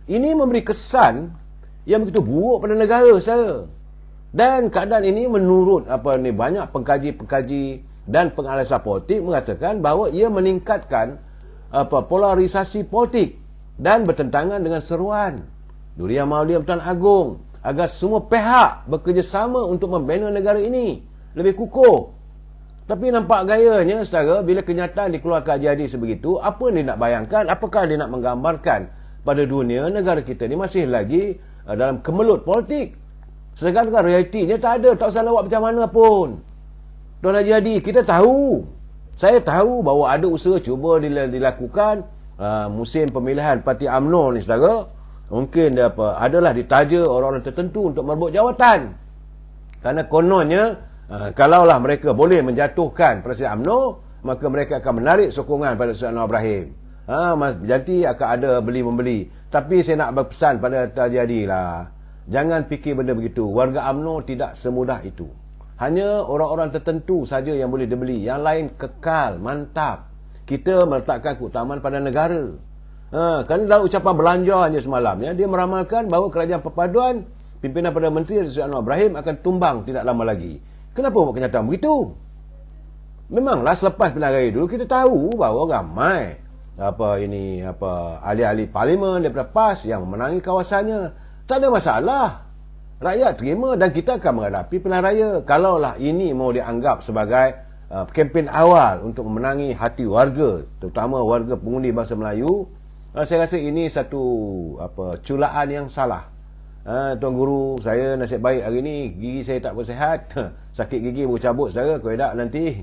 Ini memberi kesan yang begitu buruk pada negara saya. Dan keadaan ini menurut banyak pengkaji-pengkaji dan penganalisa politik mengatakan bahawa ia meningkatkan polarisasi politik dan bertentangan dengan seruan Duli Yang Maha Mulia Pertuan Agong agar semua pihak bekerjasama untuk membina negara ini lebih kukuh. Tapi nampak gayanya, saudara, bila kenyataan dikeluarkan jadi sebegitu, apa dia nak bayangkan? Apakah dia nak menggambarkan pada dunia negara kita ni masih lagi dalam kemelut politik? Sedangkan realitinya tak ada, tak usah lawak macam mana pun. Tuan Haji Hadi, kita tahu. Saya tahu bahawa ada usaha cuba dilakukan musim pemilihan Parti UMNO ni, saudara. Mungkin adalah ditaja orang-orang tertentu untuk merebut jawatan. Kerana kononnya, kalaulah mereka boleh menjatuhkan Presiden UMNO, maka mereka akan menarik sokongan pada Presiden Anwar Ibrahim. Jadi akan ada beli-membeli. Tapi saya nak berpesan pada Haji Hadi lah, jangan fikir benda begitu. Warga UMNO tidak semudah itu. Hanya orang-orang tertentu saja yang boleh dibeli. Yang lain kekal, mantap. Kita meletakkan keutamaan pada negara. Kerana dalam ucapan belanjanya semalam, dia meramalkan bahawa kerajaan perpaduan pimpinan Perdana Menteri Sri Anwar Ibrahim akan tumbang tidak lama lagi. Kenapa buat kenyataan begitu? Memanglah selepas pilihan raya dulu kita tahu bahawa ramai ahli-ahli parlimen daripada PAS yang memenangi kawasannya. Tak ada masalah. Rakyat terima dan kita akan menghadapi pilihan raya. Kalaulah ini mau dianggap sebagai kempen awal untuk memenangi hati warga, terutama warga pengundi bangsa Melayu, saya rasa ini satu culaan yang salah. Tuan Guru, saya nasib baik hari ni, gigi saya tak bersihat. Sakit gigi baru cabut, saudara. Kalau tidak nanti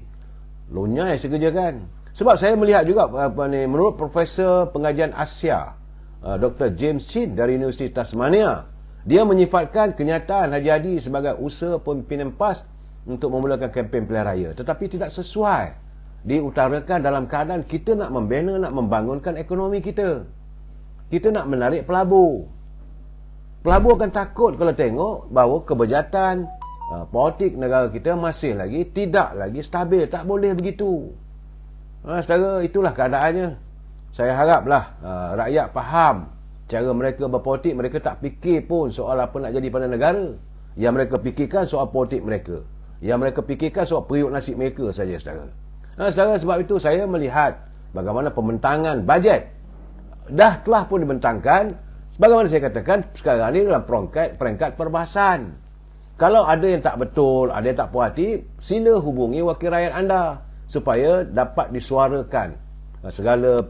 lonyai sekerja kan. Sebab saya melihat juga menurut Profesor Pengajian Asia Dr. James Chin dari Universiti Tasmania, dia menyifatkan kenyataan Haji Hadi sebagai usaha pimpinan PAS untuk memulakan kempen pilihan raya, tetapi tidak sesuai. Diutarakan dalam keadaan kita nak membina, nak membangunkan ekonomi kita. Kita nak menarik pelabur. Pelabur akan takut kalau tengok bahawa keberjatan politik negara kita masih lagi tidak lagi stabil. Tak boleh begitu. Saudara, itulah keadaannya. Saya haraplah rakyat faham cara mereka berpolitik. Mereka tak fikir pun soal apa nak jadi pada negara. Yang mereka fikirkan soal politik mereka. Yang mereka fikirkan soal periuk nasib mereka saja, saudara. Saudara, sebab itu saya melihat bagaimana pembentangan bajet dah telah pun dibentangkan. Sebagaimana saya katakan, sekarang ini dalam peringkat perbahasan. Kalau ada yang tak betul, ada yang tak puas hati, sila hubungi wakil rakyat anda supaya dapat disuarakan segala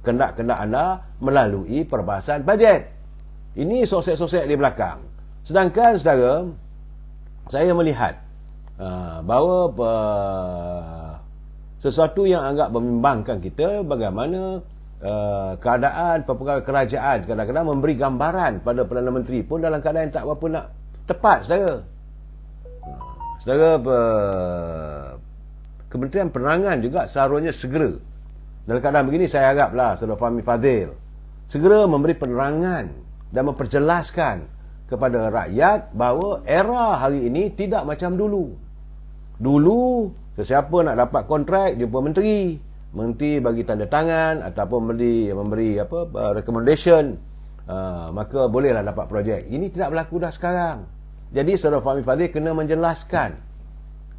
kendak-kendak anda melalui perbahasan bajet. Ini sosek-sosek di belakang. Sedangkan, saudara, saya melihat bahawa sesuatu yang agak membimbangkan kita, bagaimana keadaan pegawai kerajaan kadang-kadang memberi gambaran pada Perdana Menteri pun dalam keadaan yang tak berapa nak tepat, saudara. Saudara, Kementerian Penerangan juga seharusnya segera, dalam keadaan begini saya haraplah Saudara Fahmi Fadzil segera memberi penerangan dan memperjelaskan kepada rakyat bahawa era hari ini tidak macam dulu. Dulu sesiapa nak dapat kontrak jumpa menteri bagi tanda tangan ataupun memberi recommendation, maka bolehlah dapat projek. Ini tidak berlaku dah sekarang. Jadi Saudara Fahmi Fadzil kena menjelaskan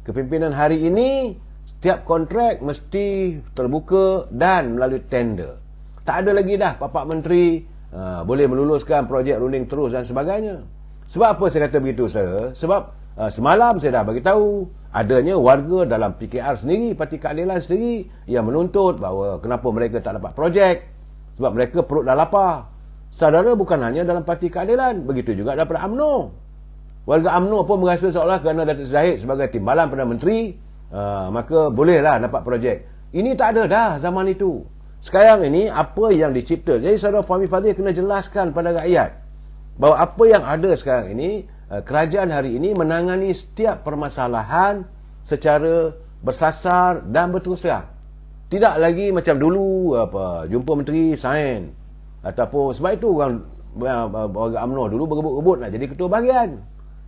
kepimpinan hari ini setiap kontrak mesti terbuka dan melalui tender. Tak ada lagi dah Bapak Menteri boleh meluluskan projek runding terus dan sebagainya. Sebab apa saya kata begitu, saudara? Sebab semalam saya dah bagi tahu adanya warga dalam PKR sendiri, Parti Keadilan sendiri, yang menuntut bahawa kenapa mereka tak dapat projek, sebab mereka perut dah lapar. Saudara, bukan hanya dalam Parti Keadilan, begitu juga daripada UMNO. Warga UMNO pun merasa seolah kerana Datuk Zahid sebagai timbalan Perdana Menteri, maka bolehlah dapat projek. Ini tak ada dah zaman itu. Sekarang ini apa yang dicipta. Jadi Saudara Fahmi Fadzil kena jelaskan pada rakyat bahawa apa yang ada sekarang ini, kerajaan hari ini menangani setiap permasalahan secara bersasar dan berterus terang. Tidak lagi macam dulu jumpa menteri sign ataupun sebab itu orang UMNO dulu berebut-rebut nak jadi ketua bahagian.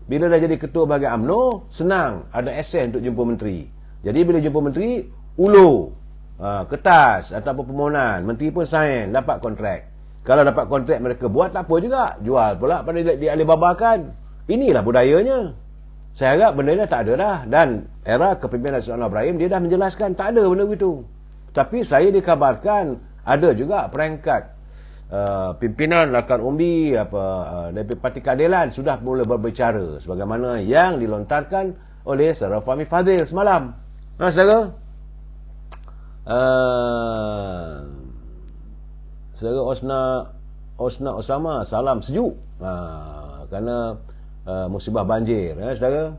Bila dah jadi ketua bahagian UMNO, senang ada akses untuk jumpa menteri. Jadi bila jumpa menteri, ulu kertas ataupun permohonan, menteri pun sign, dapat kontrak. Kalau dapat kontrak mereka buat tak apa juga, jual pula pada di Alibaba kan. Inilah budayanya. Saya harap benda ni tak ada dah. Dan era kepimpinan Sri Anwar Ibrahim, dia dah menjelaskan tak ada benda begitu. Tapi saya dikabarkan Ada juga peringkat pimpinan Lakar Umbi dari Parti Keadilan sudah mula berbicara sebagaimana yang dilontarkan oleh Saudara Fahmi Fadzil semalam. Saudara, Saudara Osna Osama, salam sejuk kerana musibah banjir, saudara.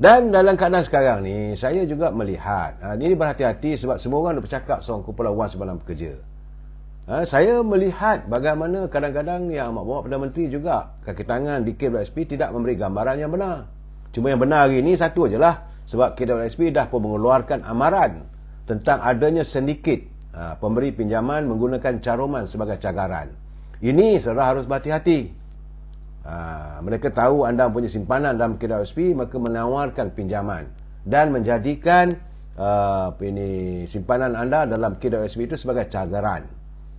Dan dalam keadaan sekarang ni, saya juga melihat ini berhati-hati sebab semua orang dah bercakap seorang kumpulan wan semalam bekerja. Saya melihat bagaimana kadang-kadang yang amat bawa Perdana Menteri juga kaki tangan di KWSP tidak memberi gambaran yang benar. Cuma yang benar hari ini satu ajalah, sebab KWSP dah pun mengeluarkan amaran tentang adanya sindiket pemberi pinjaman menggunakan caruman sebagai cagaran. Ini saudara harus berhati-hati. Mereka tahu anda punya simpanan dalam KWSP, maka menawarkan pinjaman dan menjadikan simpanan anda dalam KWSP itu sebagai cagaran.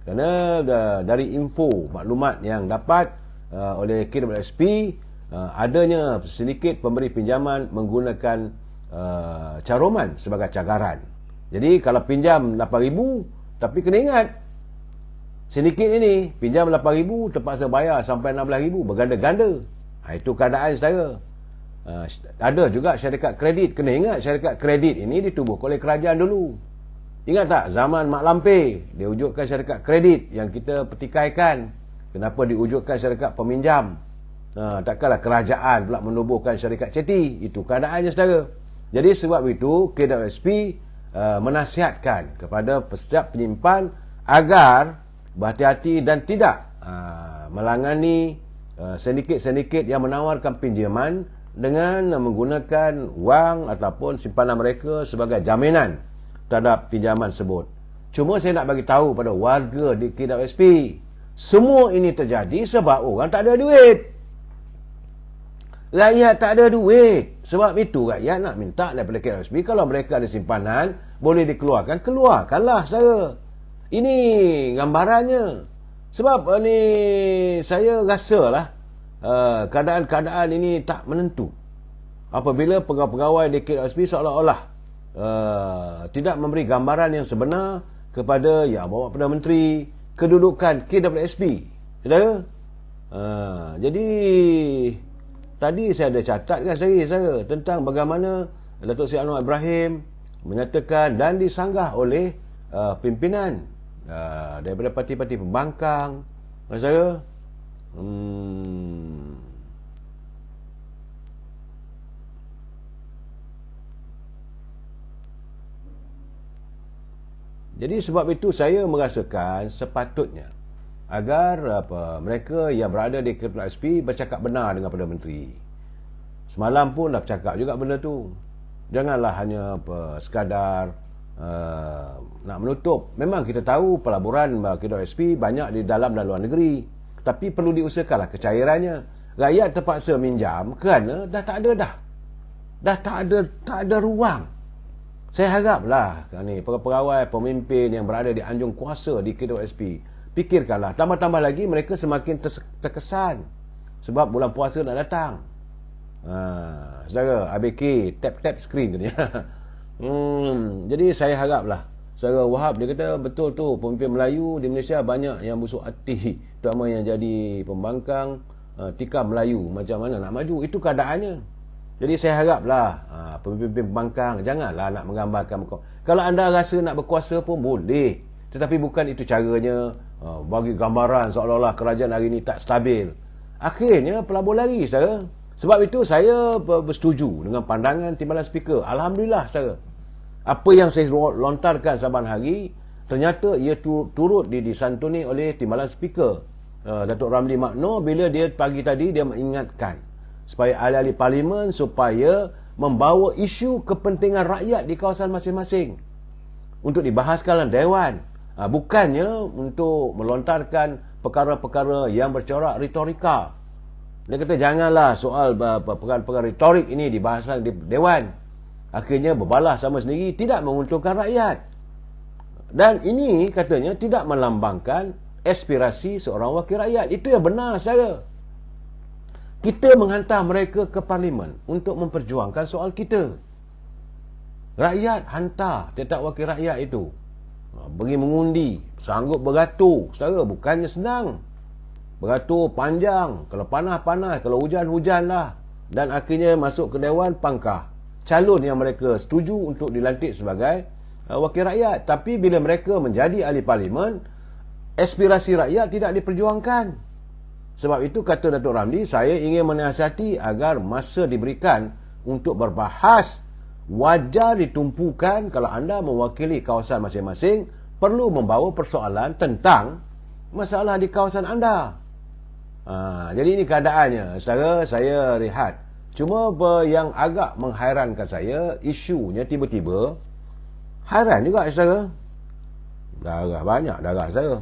Kerana dari info maklumat yang dapat oleh KWSP, adanya sedikit pemberi pinjaman menggunakan caruman sebagai cagaran. Jadi kalau pinjam 8,000, tapi kena ingat sindiket ini pinjam 8,000 terpaksa bayar sampai 16,000, berganda-ganda. Itu keadaan saudara. Ada juga syarikat kredit. Kena ingat syarikat kredit ini ditubuh oleh kerajaan dulu. Ingat tak zaman Mak Lampir dia wujudkan syarikat kredit yang kita pertikaikan. Kenapa diwujudkan syarikat peminjam? Takkanlah kerajaan pula menubuhkan syarikat ceti. Itu keadaannya saudara. Jadi sebab itu KWSP menasihatkan kepada setiap penyimpan agar berhati-hati dan tidak melangani sindiket-sindiket yang menawarkan pinjaman dengan menggunakan wang ataupun simpanan mereka sebagai jaminan terhadap pinjaman tersebut. Cuma saya nak bagi tahu pada warga di KWSP, semua ini terjadi sebab orang tak ada duit. Rakyat tak ada duit. Sebab itu rakyat nak minta daripada KWSP, kalau mereka ada simpanan boleh dikeluarkan, keluarkanlah saudara. Ini gambarannya. Sebab ni saya rasalah keadaan-keadaan ini tak menentu. Apabila pegawai-pegawai di KWSP seolah-olah tidak memberi gambaran yang sebenar kepada yang bawa Perdana Menteri, kedudukan KWSP. Saudara? Jadi tadi saya ada catatkan saya tentang bagaimana Datuk Seri Anwar Ibrahim menyatakan dan disanggah oleh pimpinan daripada parti-parti pembangkang. Saya jadi sebab itu saya merasakan sepatutnya agar mereka yang berada di KWSP bercakap benar dengan Perdana Menteri. Semalam pun dah bercakap juga benda tu. Janganlah hanya sekadar nak menutup. Memang kita tahu pelaburan KWSP banyak di dalam dan luar negeri, tapi perlu diusahakanlah kecairannya. Rakyat terpaksa minjam kerana dah tak ada ruang. Saya haraplah ni pegawai pemimpin yang berada di anjung kuasa di KWSP, fikirkanlah, tambah-tambah lagi mereka semakin terkesan sebab bulan puasa nak datang. Saudara, ABK tap screen tu ni. Jadi saya haraplah Saudara Wahab dia kata betul tu, pemimpin Melayu di Malaysia banyak yang busuk hati, terutama yang jadi pembangkang, tikam Melayu, macam mana nak maju. Itu keadaannya. Jadi saya haraplah pemimpin pembangkang janganlah nak menggambarkan. Kalau anda rasa nak berkuasa pun boleh, tetapi bukan itu caranya. Bagi gambaran seolah-olah kerajaan hari ini tak stabil. Akhirnya pelabur lari saudara. Sebab itu saya bersetuju dengan pandangan Timbalan Speaker. Alhamdulillah saudara, apa yang saya lontarkan saban hari ternyata ia turut disantuni oleh Timbalan Speaker Datuk Ramli Makno, bila dia pagi tadi dia mengingatkan supaya ahli-ahli parlimen supaya membawa isu kepentingan rakyat di kawasan masing-masing untuk dibahaskan dalam Dewan, bukannya untuk melontarkan perkara-perkara yang bercorak retorika. Dia kata janganlah soal perkara-perkara retorik ini dibahaskan di Dewan. Akhirnya berbalah sama sendiri, tidak menguntungkan rakyat. Dan ini katanya tidak melambangkan aspirasi seorang wakil rakyat. Itu yang benar saudara. Kita menghantar mereka ke parlimen untuk memperjuangkan soal kita. Rakyat hantar tiap-tiap wakil rakyat itu. pergi mengundi, sanggup beratur. Saudara, bukannya senang. Beratur panjang, kalau panas-panas, kalau hujan-hujan lah. Dan akhirnya masuk ke Dewan Pangkah. Calon yang mereka setuju untuk dilantik sebagai wakil rakyat. Tapi bila mereka menjadi ahli parlimen, aspirasi rakyat tidak diperjuangkan. Sebab itu kata Datuk Ramli, saya ingin menasihati agar masa diberikan untuk berbahas, wajar ditumpukan kalau anda mewakili kawasan masing-masing, perlu membawa persoalan tentang masalah di kawasan anda. Jadi ini keadaannya. Saudara, saya rehat. Cuma yang agak menghairankan saya, isunya tiba-tiba, hairan juga saudara, darah banyak darah saya.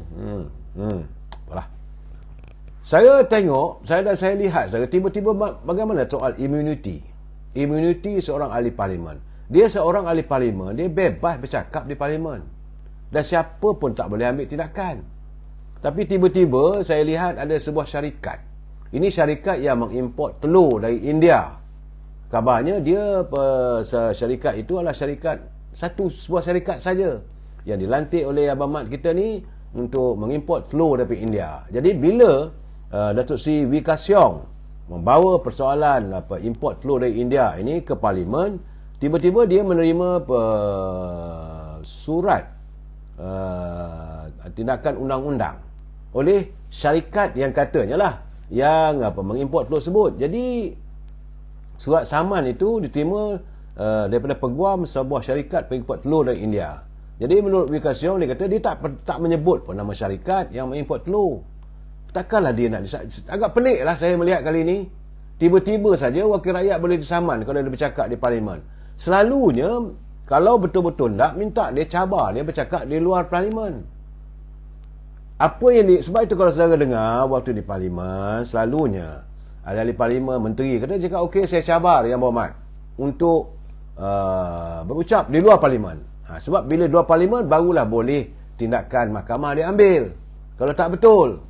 Apalah. Saya tengok, saya lihat saudara, tiba-tiba bagaimana soal immunity. Immunity seorang ahli parlimen. Dia seorang ahli parlimen, dia bebas bercakap di parlimen. Dan siapa pun tak boleh ambil tindakan. Tapi tiba-tiba saya lihat ada sebuah syarikat. Ini syarikat yang mengimport telur dari India. Kabarnya dia syarikat itu adalah sebuah syarikat saja yang dilantik oleh Abang Mat kita ni untuk mengimport telur dari India. Jadi bila Datuk Seri Wee Ka Siong membawa persoalan import telur dari India ini ke parlimen, tiba-tiba dia menerima surat tindakan undang-undang oleh syarikat yang katanya lah yang mengimport telur tersebut. Jadi surat saman itu diterima daripada peguam sebuah syarikat pengimport telur dari India. Jadi menurut Wee Ka Siong, dia kata dia tak menyebut pun nama syarikat yang mengimport telur. Takkanlah dia nak agak pelik lah saya melihat kali ini. Tiba-tiba saja wakil rakyat boleh disaman kalau dia bercakap di parlimen. Selalunya kalau betul-betul nak minta dia cabar dia bercakap di luar parlimen. Apa yang sebab itu kalau saudara dengar waktu di parlimen, selalunya ahli parlimen, menteri kata cakap okey saya cabar Yang Berhormat untuk berucap di luar parlimen. Sebab bila luar parlimen barulah boleh tindakan mahkamah diambil. Kalau tak betul.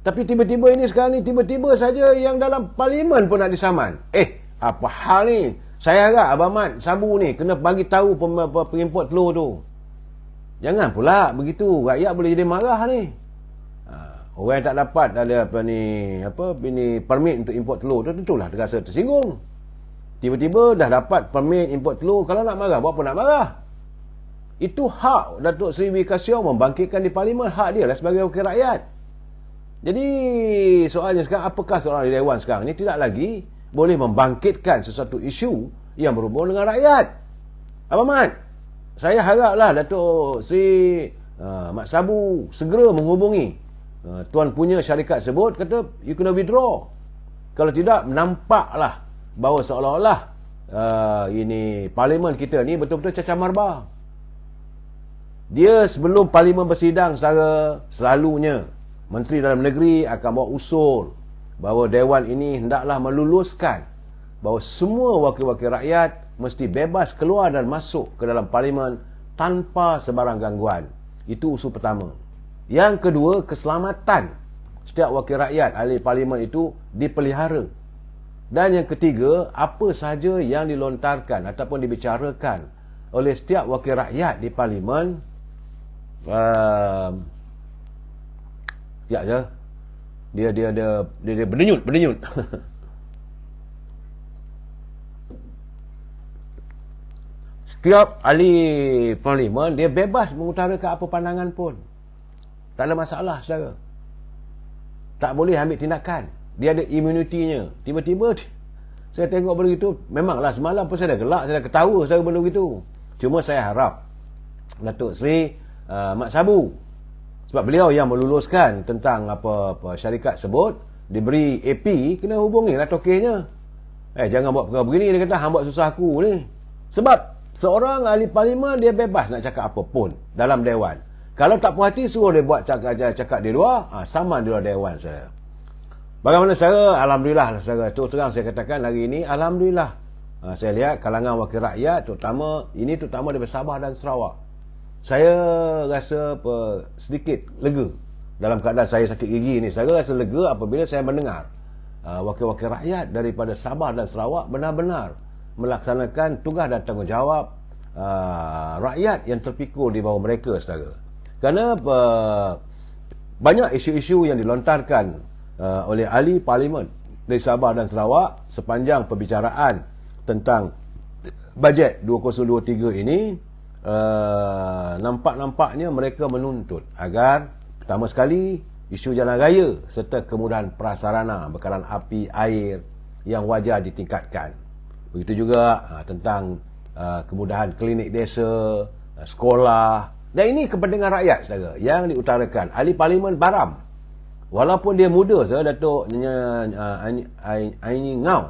Tapi tiba-tiba ini sekarang ni tiba-tiba saja yang dalam parlimen pun nak disaman. Apa hal ni? Saya harap Abang Mat Sabu ni kena bagi tahu pengimport telur tu. Jangan pula begitu, rakyat boleh jadi marah ni. Orang yang tak dapat ada permit untuk import telur tu tentulah terasa tersinggung. Tiba-tiba dah dapat permit import telur, kalau nak marah buat apa nak marah? Itu hak Datuk Seri Wee Ka Siong membangkitkan di parlimen, hak dia lah sebagai wakil rakyat. Jadi soalnya sekarang, apakah seorang ahli dewan sekarang ni tidak lagi boleh membangkitkan sesuatu isu yang berhubung dengan rakyat? Abang Mat, saya haraplah Datuk Seri Mat Sabu segera menghubungi tuan punya syarikat sebut, kata you kena withdraw. Kalau tidak, nampaklah bahawa seolah-olah ini parlimen kita ni betul-betul cacah marba. Dia sebelum parlimen bersidang secara selalunya Menteri Dalam Negeri akan bawa usul bahawa Dewan ini hendaklah meluluskan bahawa semua wakil-wakil rakyat mesti bebas keluar dan masuk ke dalam parlimen tanpa sebarang gangguan. Itu usul pertama. Yang kedua, keselamatan setiap wakil rakyat ahli parlimen itu dipelihara. Dan yang ketiga, apa sahaja yang dilontarkan ataupun dibicarakan oleh setiap wakil rakyat di parlimen, dia berdenyut. Setiap ahli parlimen dia bebas mengutarakan apa pandangan pun. Tak ada masalah saudara. Tak boleh ambil tindakan. Dia ada immunity-nya. Tiba-tiba saya tengok benda itu, memanglah semalam pun saya dah gelak, saya dah ketawa saya benda itu. Cuma saya harap Datuk Seri Mat Sabu, sebab beliau yang meluluskan tentang apa syarikat sebut, diberi AP, kena hubungilah tokehnya. Jangan buat perkara begini, dia kata hang buat susah aku ni. Sebab seorang ahli parlimen dia bebas nak cakap apa pun dalam dewan. Kalau tak puas hati suruh dia buat cakap di luar, saman di luar dewan saya. Bagaimana saya? Alhamdulillah saya terang saya katakan hari ini, alhamdulillah. Saya lihat kalangan wakil rakyat terutama daripada Sabah dan Sarawak. Saya rasa sedikit lega dalam keadaan saya sakit gigi ni. Saya rasa lega apabila saya mendengar wakil-wakil rakyat daripada Sabah dan Sarawak benar-benar melaksanakan tugas dan tanggungjawab rakyat yang terpikul di bawah mereka, saudara. Kerana banyak isu-isu yang dilontarkan oleh ahli parlimen dari Sabah dan Sarawak sepanjang perbicaraan tentang bajet 2023 ini, nampak-nampaknya mereka menuntut agar pertama sekali isu jalan raya serta kemudahan prasarana bekalan api, air yang wajar ditingkatkan. Begitu juga tentang kemudahan klinik desa, sekolah. Dan ini kepentingan rakyat, saudara, yang diutarakan ahli parlimen Baram. Walaupun dia muda, saudara, Datuk Aini Ngau.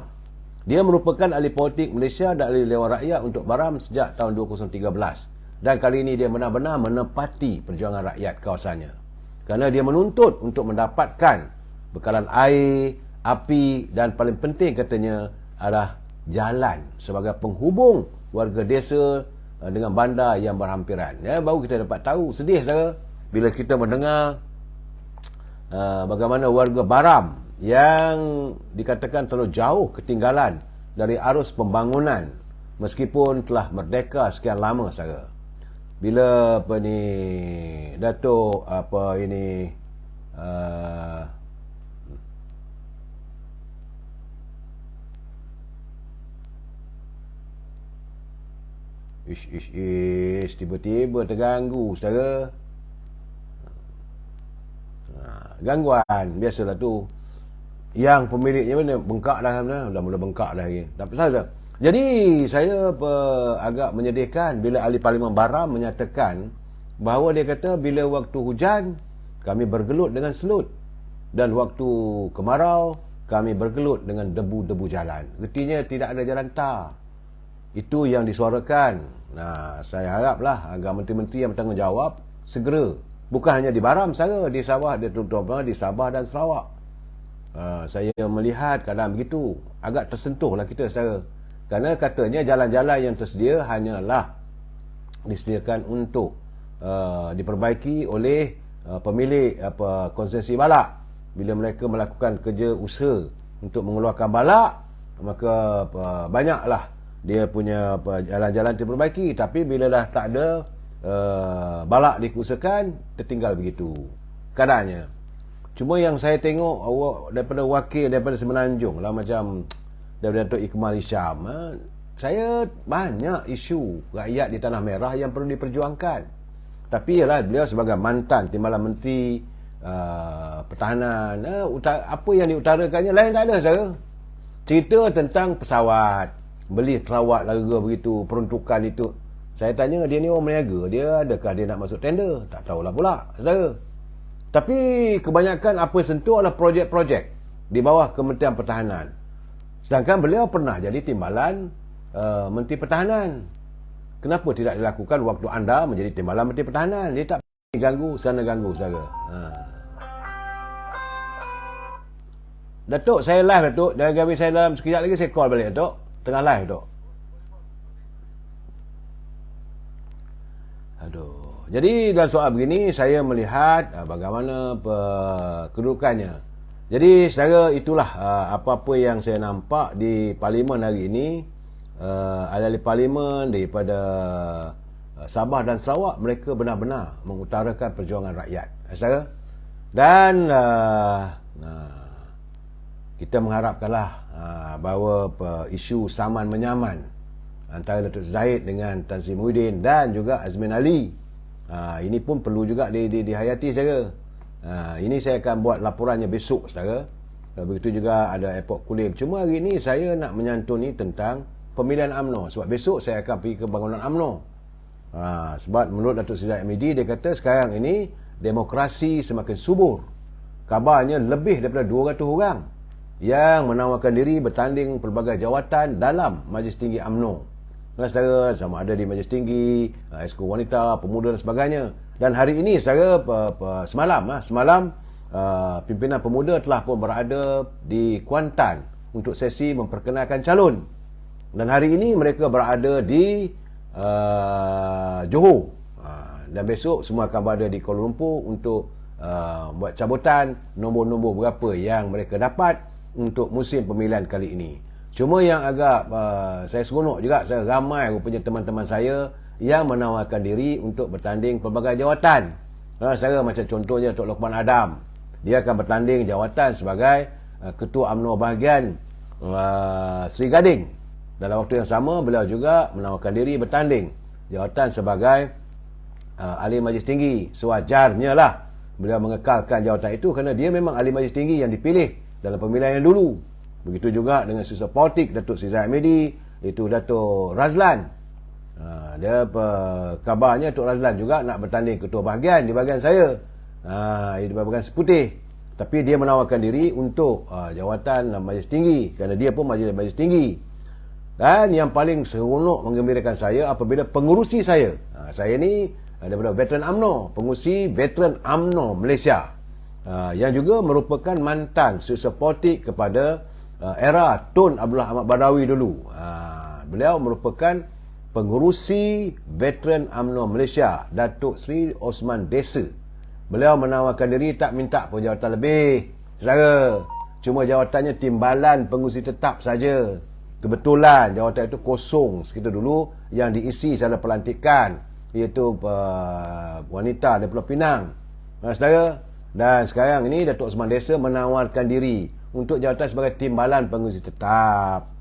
Dia merupakan ahli politik Malaysia dan ahli Dewan Rakyat untuk Baram sejak tahun 2013. Dan kali ini dia benar-benar menepati perjuangan rakyat kawasannya. Kerana dia menuntut untuk mendapatkan bekalan air, api dan paling penting katanya adalah jalan sebagai penghubung warga desa dengan bandar yang berhampiran. Baru kita dapat tahu, sedih, saudara, bila kita mendengar bagaimana warga Baram yang dikatakan terlalu jauh ketinggalan dari arus pembangunan meskipun telah merdeka sekian lama, saudara. Bila Datuk tiba-tiba terganggu, saudara. Gangguan biasalah tu. Yang pemiliknya mana bengkak dah, dah mula bengkak dah lagi. Tak pasal. Jadi saya agak menyedihkan bila ahli parlimen Baram menyatakan bahawa dia kata bila waktu hujan kami bergelut dengan selut dan waktu kemarau kami bergelut dengan debu-debu jalan. Artinya tidak ada jalan tar. Itu yang disuarakan. Nah, saya haraplah agar menteri-menteri yang bertanggungjawab segera, bukan hanya di Baram, saja di Sabah, terutama di Sabah dan Sarawak. Saya melihat keadaan begitu, agak tersentuhlah kita, saudara. Kerana katanya jalan-jalan yang tersedia hanyalah disediakan untuk diperbaiki oleh pemilik konsesi balak. Bila mereka melakukan kerja usaha untuk mengeluarkan balak, maka banyaklah dia punya jalan-jalan diperbaiki. Tapi bila dah tak ada balak dikusakan, tertinggal begitu keadaannya. Cuma yang saya tengok awak daripada wakil daripada Semenanjung lah, macam daripada Datuk Ikmal Hisham, saya banyak isu rakyat di Tanah Merah yang perlu diperjuangkan. Tapi ialah beliau sebagai mantan Timbalan Menteri Pertahanan, apa yang diutarakannya lain tak ada, saudara. Cerita tentang pesawat, beli terawat lara begitu, peruntukan itu. Saya tanya dia ni orang meniaga, dia adakah dia nak masuk tender? Tak tahulah pula, saudara. Tapi kebanyakan apa sentuh adalah projek-projek di bawah Kementerian Pertahanan. Sedangkan beliau pernah jadi Timbalan Menteri Pertahanan. Kenapa tidak dilakukan waktu anda menjadi Timbalan Menteri Pertahanan? Dia tak ganggu sana ganggu, saudara. Datuk, saya live, Datuk. Jangan habis saya dalam sekejap lagi saya call balik, Datuk. Tengah live, Datuk. Aduh. Jadi dalam soal begini saya melihat bagaimana kedudukannya. Jadi saudara, itulah apa-apa yang saya nampak di parlimen hari ini. Ahli parlimen daripada Sabah dan Sarawak, mereka benar-benar mengutarakan perjuangan rakyat, saudara. Dan kita mengharapkanlah bahawa isu saman menyaman antara Datuk Zahid dengan Tan Sri Muhyiddin dan juga Azmin Ali, ini pun perlu juga dihayati, saudara. Ini saya akan buat laporannya besok, saudara. Begitu juga ada airport Kulim. Cuma hari ini saya nak menyantuni tentang pemilihan UMNO, sebab besok saya akan pergi ke bangunan UMNO. Sebab menurut Datuk Seri Hamidi, dia kata sekarang ini demokrasi semakin subur. Kabarnya lebih daripada 200 orang yang menawarkan diri bertanding pelbagai jawatan dalam Majlis Tinggi UMNO. Saudara, sama ada di Majlis Tinggi, Exco Wanita, Pemuda dan sebagainya. Dan hari ini, saudara, semalam pimpinan pemuda telah pun berada di Kuantan untuk sesi memperkenalkan calon. Dan hari ini mereka berada di Johor. Dan besok semua akan berada di Kuala Lumpur untuk buat cabutan nombor-nombor berapa yang mereka dapat untuk musim pemilihan kali ini. Cuma yang agak saya seronok juga, saya ramai rupanya teman-teman saya yang menawarkan diri untuk bertanding pelbagai jawatan. Saya macam contohnya Tok Lokman Adam, dia akan bertanding jawatan sebagai Ketua UMNO bahagian Seri Gading. Dalam waktu yang sama, beliau juga menawarkan diri bertanding jawatan sebagai Ahli Majlis Tinggi. Sewajarnya lah beliau mengekalkan jawatan itu kerana dia memang Ahli Majlis Tinggi yang dipilih dalam pemilihan yang dulu. Begitu juga dengan susah politik Datuk Sri Zahid Hamidi, itu Datuk Razlan. Dia kabarnya Datuk Razlan juga nak bertanding ketua bahagian di bahagian saya, di bahagian Seputih. Tapi dia menawarkan diri untuk jawatan Majlis Tinggi kerana dia pun Majlis Tinggi. Dan yang paling seronok menggembirakan saya apabila pengurusi saya, saya ni daripada veteran UMNO, pengurusi veteran UMNO Malaysia, yang juga merupakan mantan susah politik kepada era Tun Abdullah Ahmad Badawi dulu. Beliau merupakan pengurusi veteran UMNO Malaysia, Datuk Seri Osman Desa. Beliau menawarkan diri, tak minta pun jawatan lebih, saudara. Cuma jawatannya timbalan pengurusi tetap saja. Kebetulan jawatan itu kosong sekitar dulu, yang diisi secara pelantikan, iaitu wanita dari Pulau Pinang, saudara. Dan sekarang ini Datuk Osman Desa menawarkan diri untuk jawatan sebagai timbalan pengurusi tetap.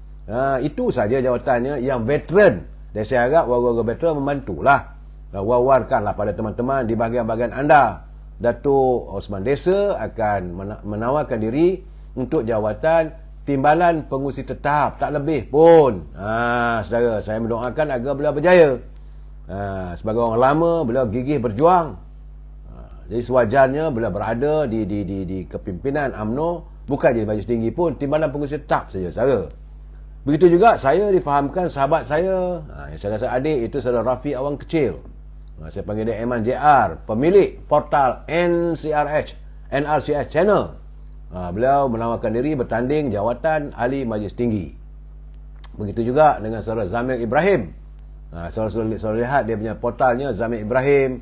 Itu saja jawatannya yang veteran. Dan saya harap warga-warga veteran membantulah, wawarkanlah pada teman-teman di bahagian-bahagian anda. Datuk Osman Desa akan menawarkan diri untuk jawatan timbalan pengurusi tetap, tak lebih pun. Saudara, saya mendoakan agar beliau berjaya. Sebagai orang lama, beliau gigih berjuang. Jadi sewajarnya beliau berada di kepimpinan UMNO, bukan jadi Majlis Tinggi pun, timbalan pengurusi tetap saja, saudara. Begitu juga saya difahamkan sahabat saya, yang saya rasa adik, itu saudara Rafi Awang Kecil. Saya panggil dia Eman JR, pemilik portal NRCS Channel. Beliau menawarkan diri bertanding jawatan Ahli Majlis Tinggi. Begitu juga dengan saudara Zamir Ibrahim. Saudara lihat dia punya portalnya, Zamir Ibrahim.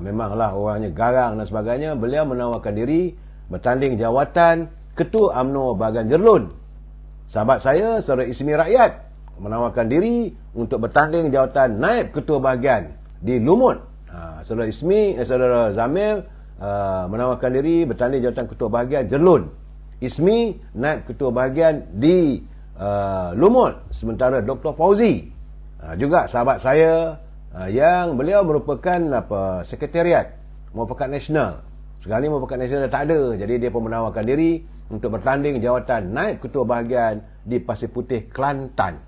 Memanglah orangnya garang dan sebagainya. Beliau menawarkan diri bertanding jawatan Ketua UMNO bahagian Jerlun. Sahabat saya, saudara Ismi Rakyat, menawarkan diri untuk bertanding jawatan Naib Ketua Bahagian di Lumut. Saudara Zamir menawarkan diri bertanding jawatan Ketua Bahagian Jerlun. Ismi Naib Ketua Bahagian di Lumut. Sementara Dr. Fauzi, juga sahabat saya, yang beliau merupakan sekretariat Muafakat Nasional. Sekarang ni Muafakat Nasional dah tak ada, jadi dia pun menawarkan diri untuk bertanding jawatan Naib Ketua Bahagian di Pasir Putih, Kelantan.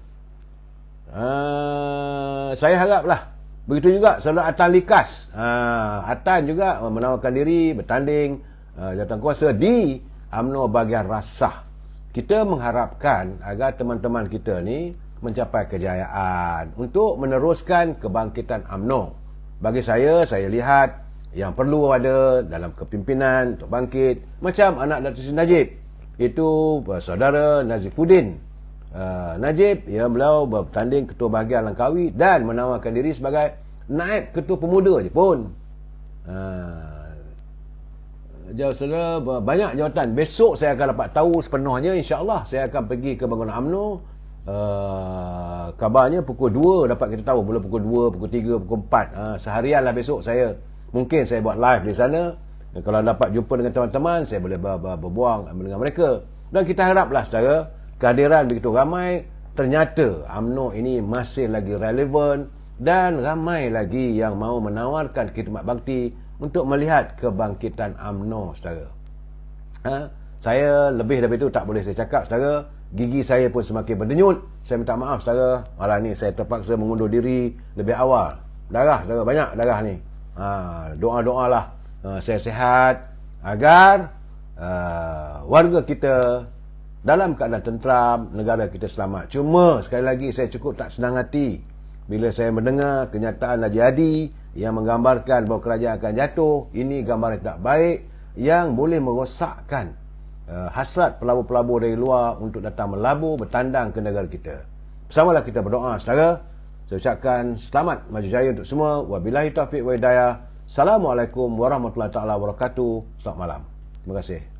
Saya haraplah begitu juga saudara Atan Likas. Atan juga menawarkan diri bertanding jawatan kuasa di UMNO bahagian Rasah. Kita mengharapkan agar teman-teman kita ni mencapai kejayaan untuk meneruskan kebangkitan UMNO. Bagi saya lihat yang perlu ada dalam kepimpinan untuk bangkit, macam anak Datuk Seri Najib, itu saudara Nazifuddin Najib, yang beliau bertanding Ketua Bahagian Langkawi dan menawarkan diri sebagai Naib Ketua Pemuda je pun. Saudara, banyak jawatan. Besok saya akan dapat tahu sepenuhnya, insya-Allah. Saya akan pergi ke bangunan UMNO. Kabarnya pukul 2 dapat kita tahu. Mula pukul 2, pukul 3, pukul 4. Seharian lah besok saya. Mungkin saya buat live di sana. Dan kalau dapat jumpa dengan teman-teman, saya boleh berbuang dengan mereka. Dan kita haraplah, saudara, kehadiran begitu ramai, ternyata UMNO ini masih lagi relevan dan ramai lagi yang mahu menawarkan khidmat bakti untuk melihat kebangkitan UMNO, saudara. Saya lebih daripada itu tak boleh saya cakap, saudara. Gigi saya pun semakin berdenyut. Saya minta maaf, saudara. Malam ni saya terpaksa mengundur diri lebih awal. Darah, saudara, banyak darah ni. Doa-doalah saya sihat agar warga kita dalam keadaan tenteram, negara kita selamat. Cuma sekali lagi saya cukup tak senang hati bila saya mendengar kenyataan Haji Hadi yang menggambarkan bahawa kerajaan akan jatuh. Ini gambaran tak baik yang boleh merosakkan hasrat pelabur-pelabur dari luar untuk datang melabur, bertandang ke negara kita. Bersamalah kita berdoa, saudara. Saya ucapkan selamat maju jaya untuk semua. Wabillahi taufiq wa hidayah. Assalamualaikum warahmatullahi taala wabarakatuh. Selamat malam. Terima kasih.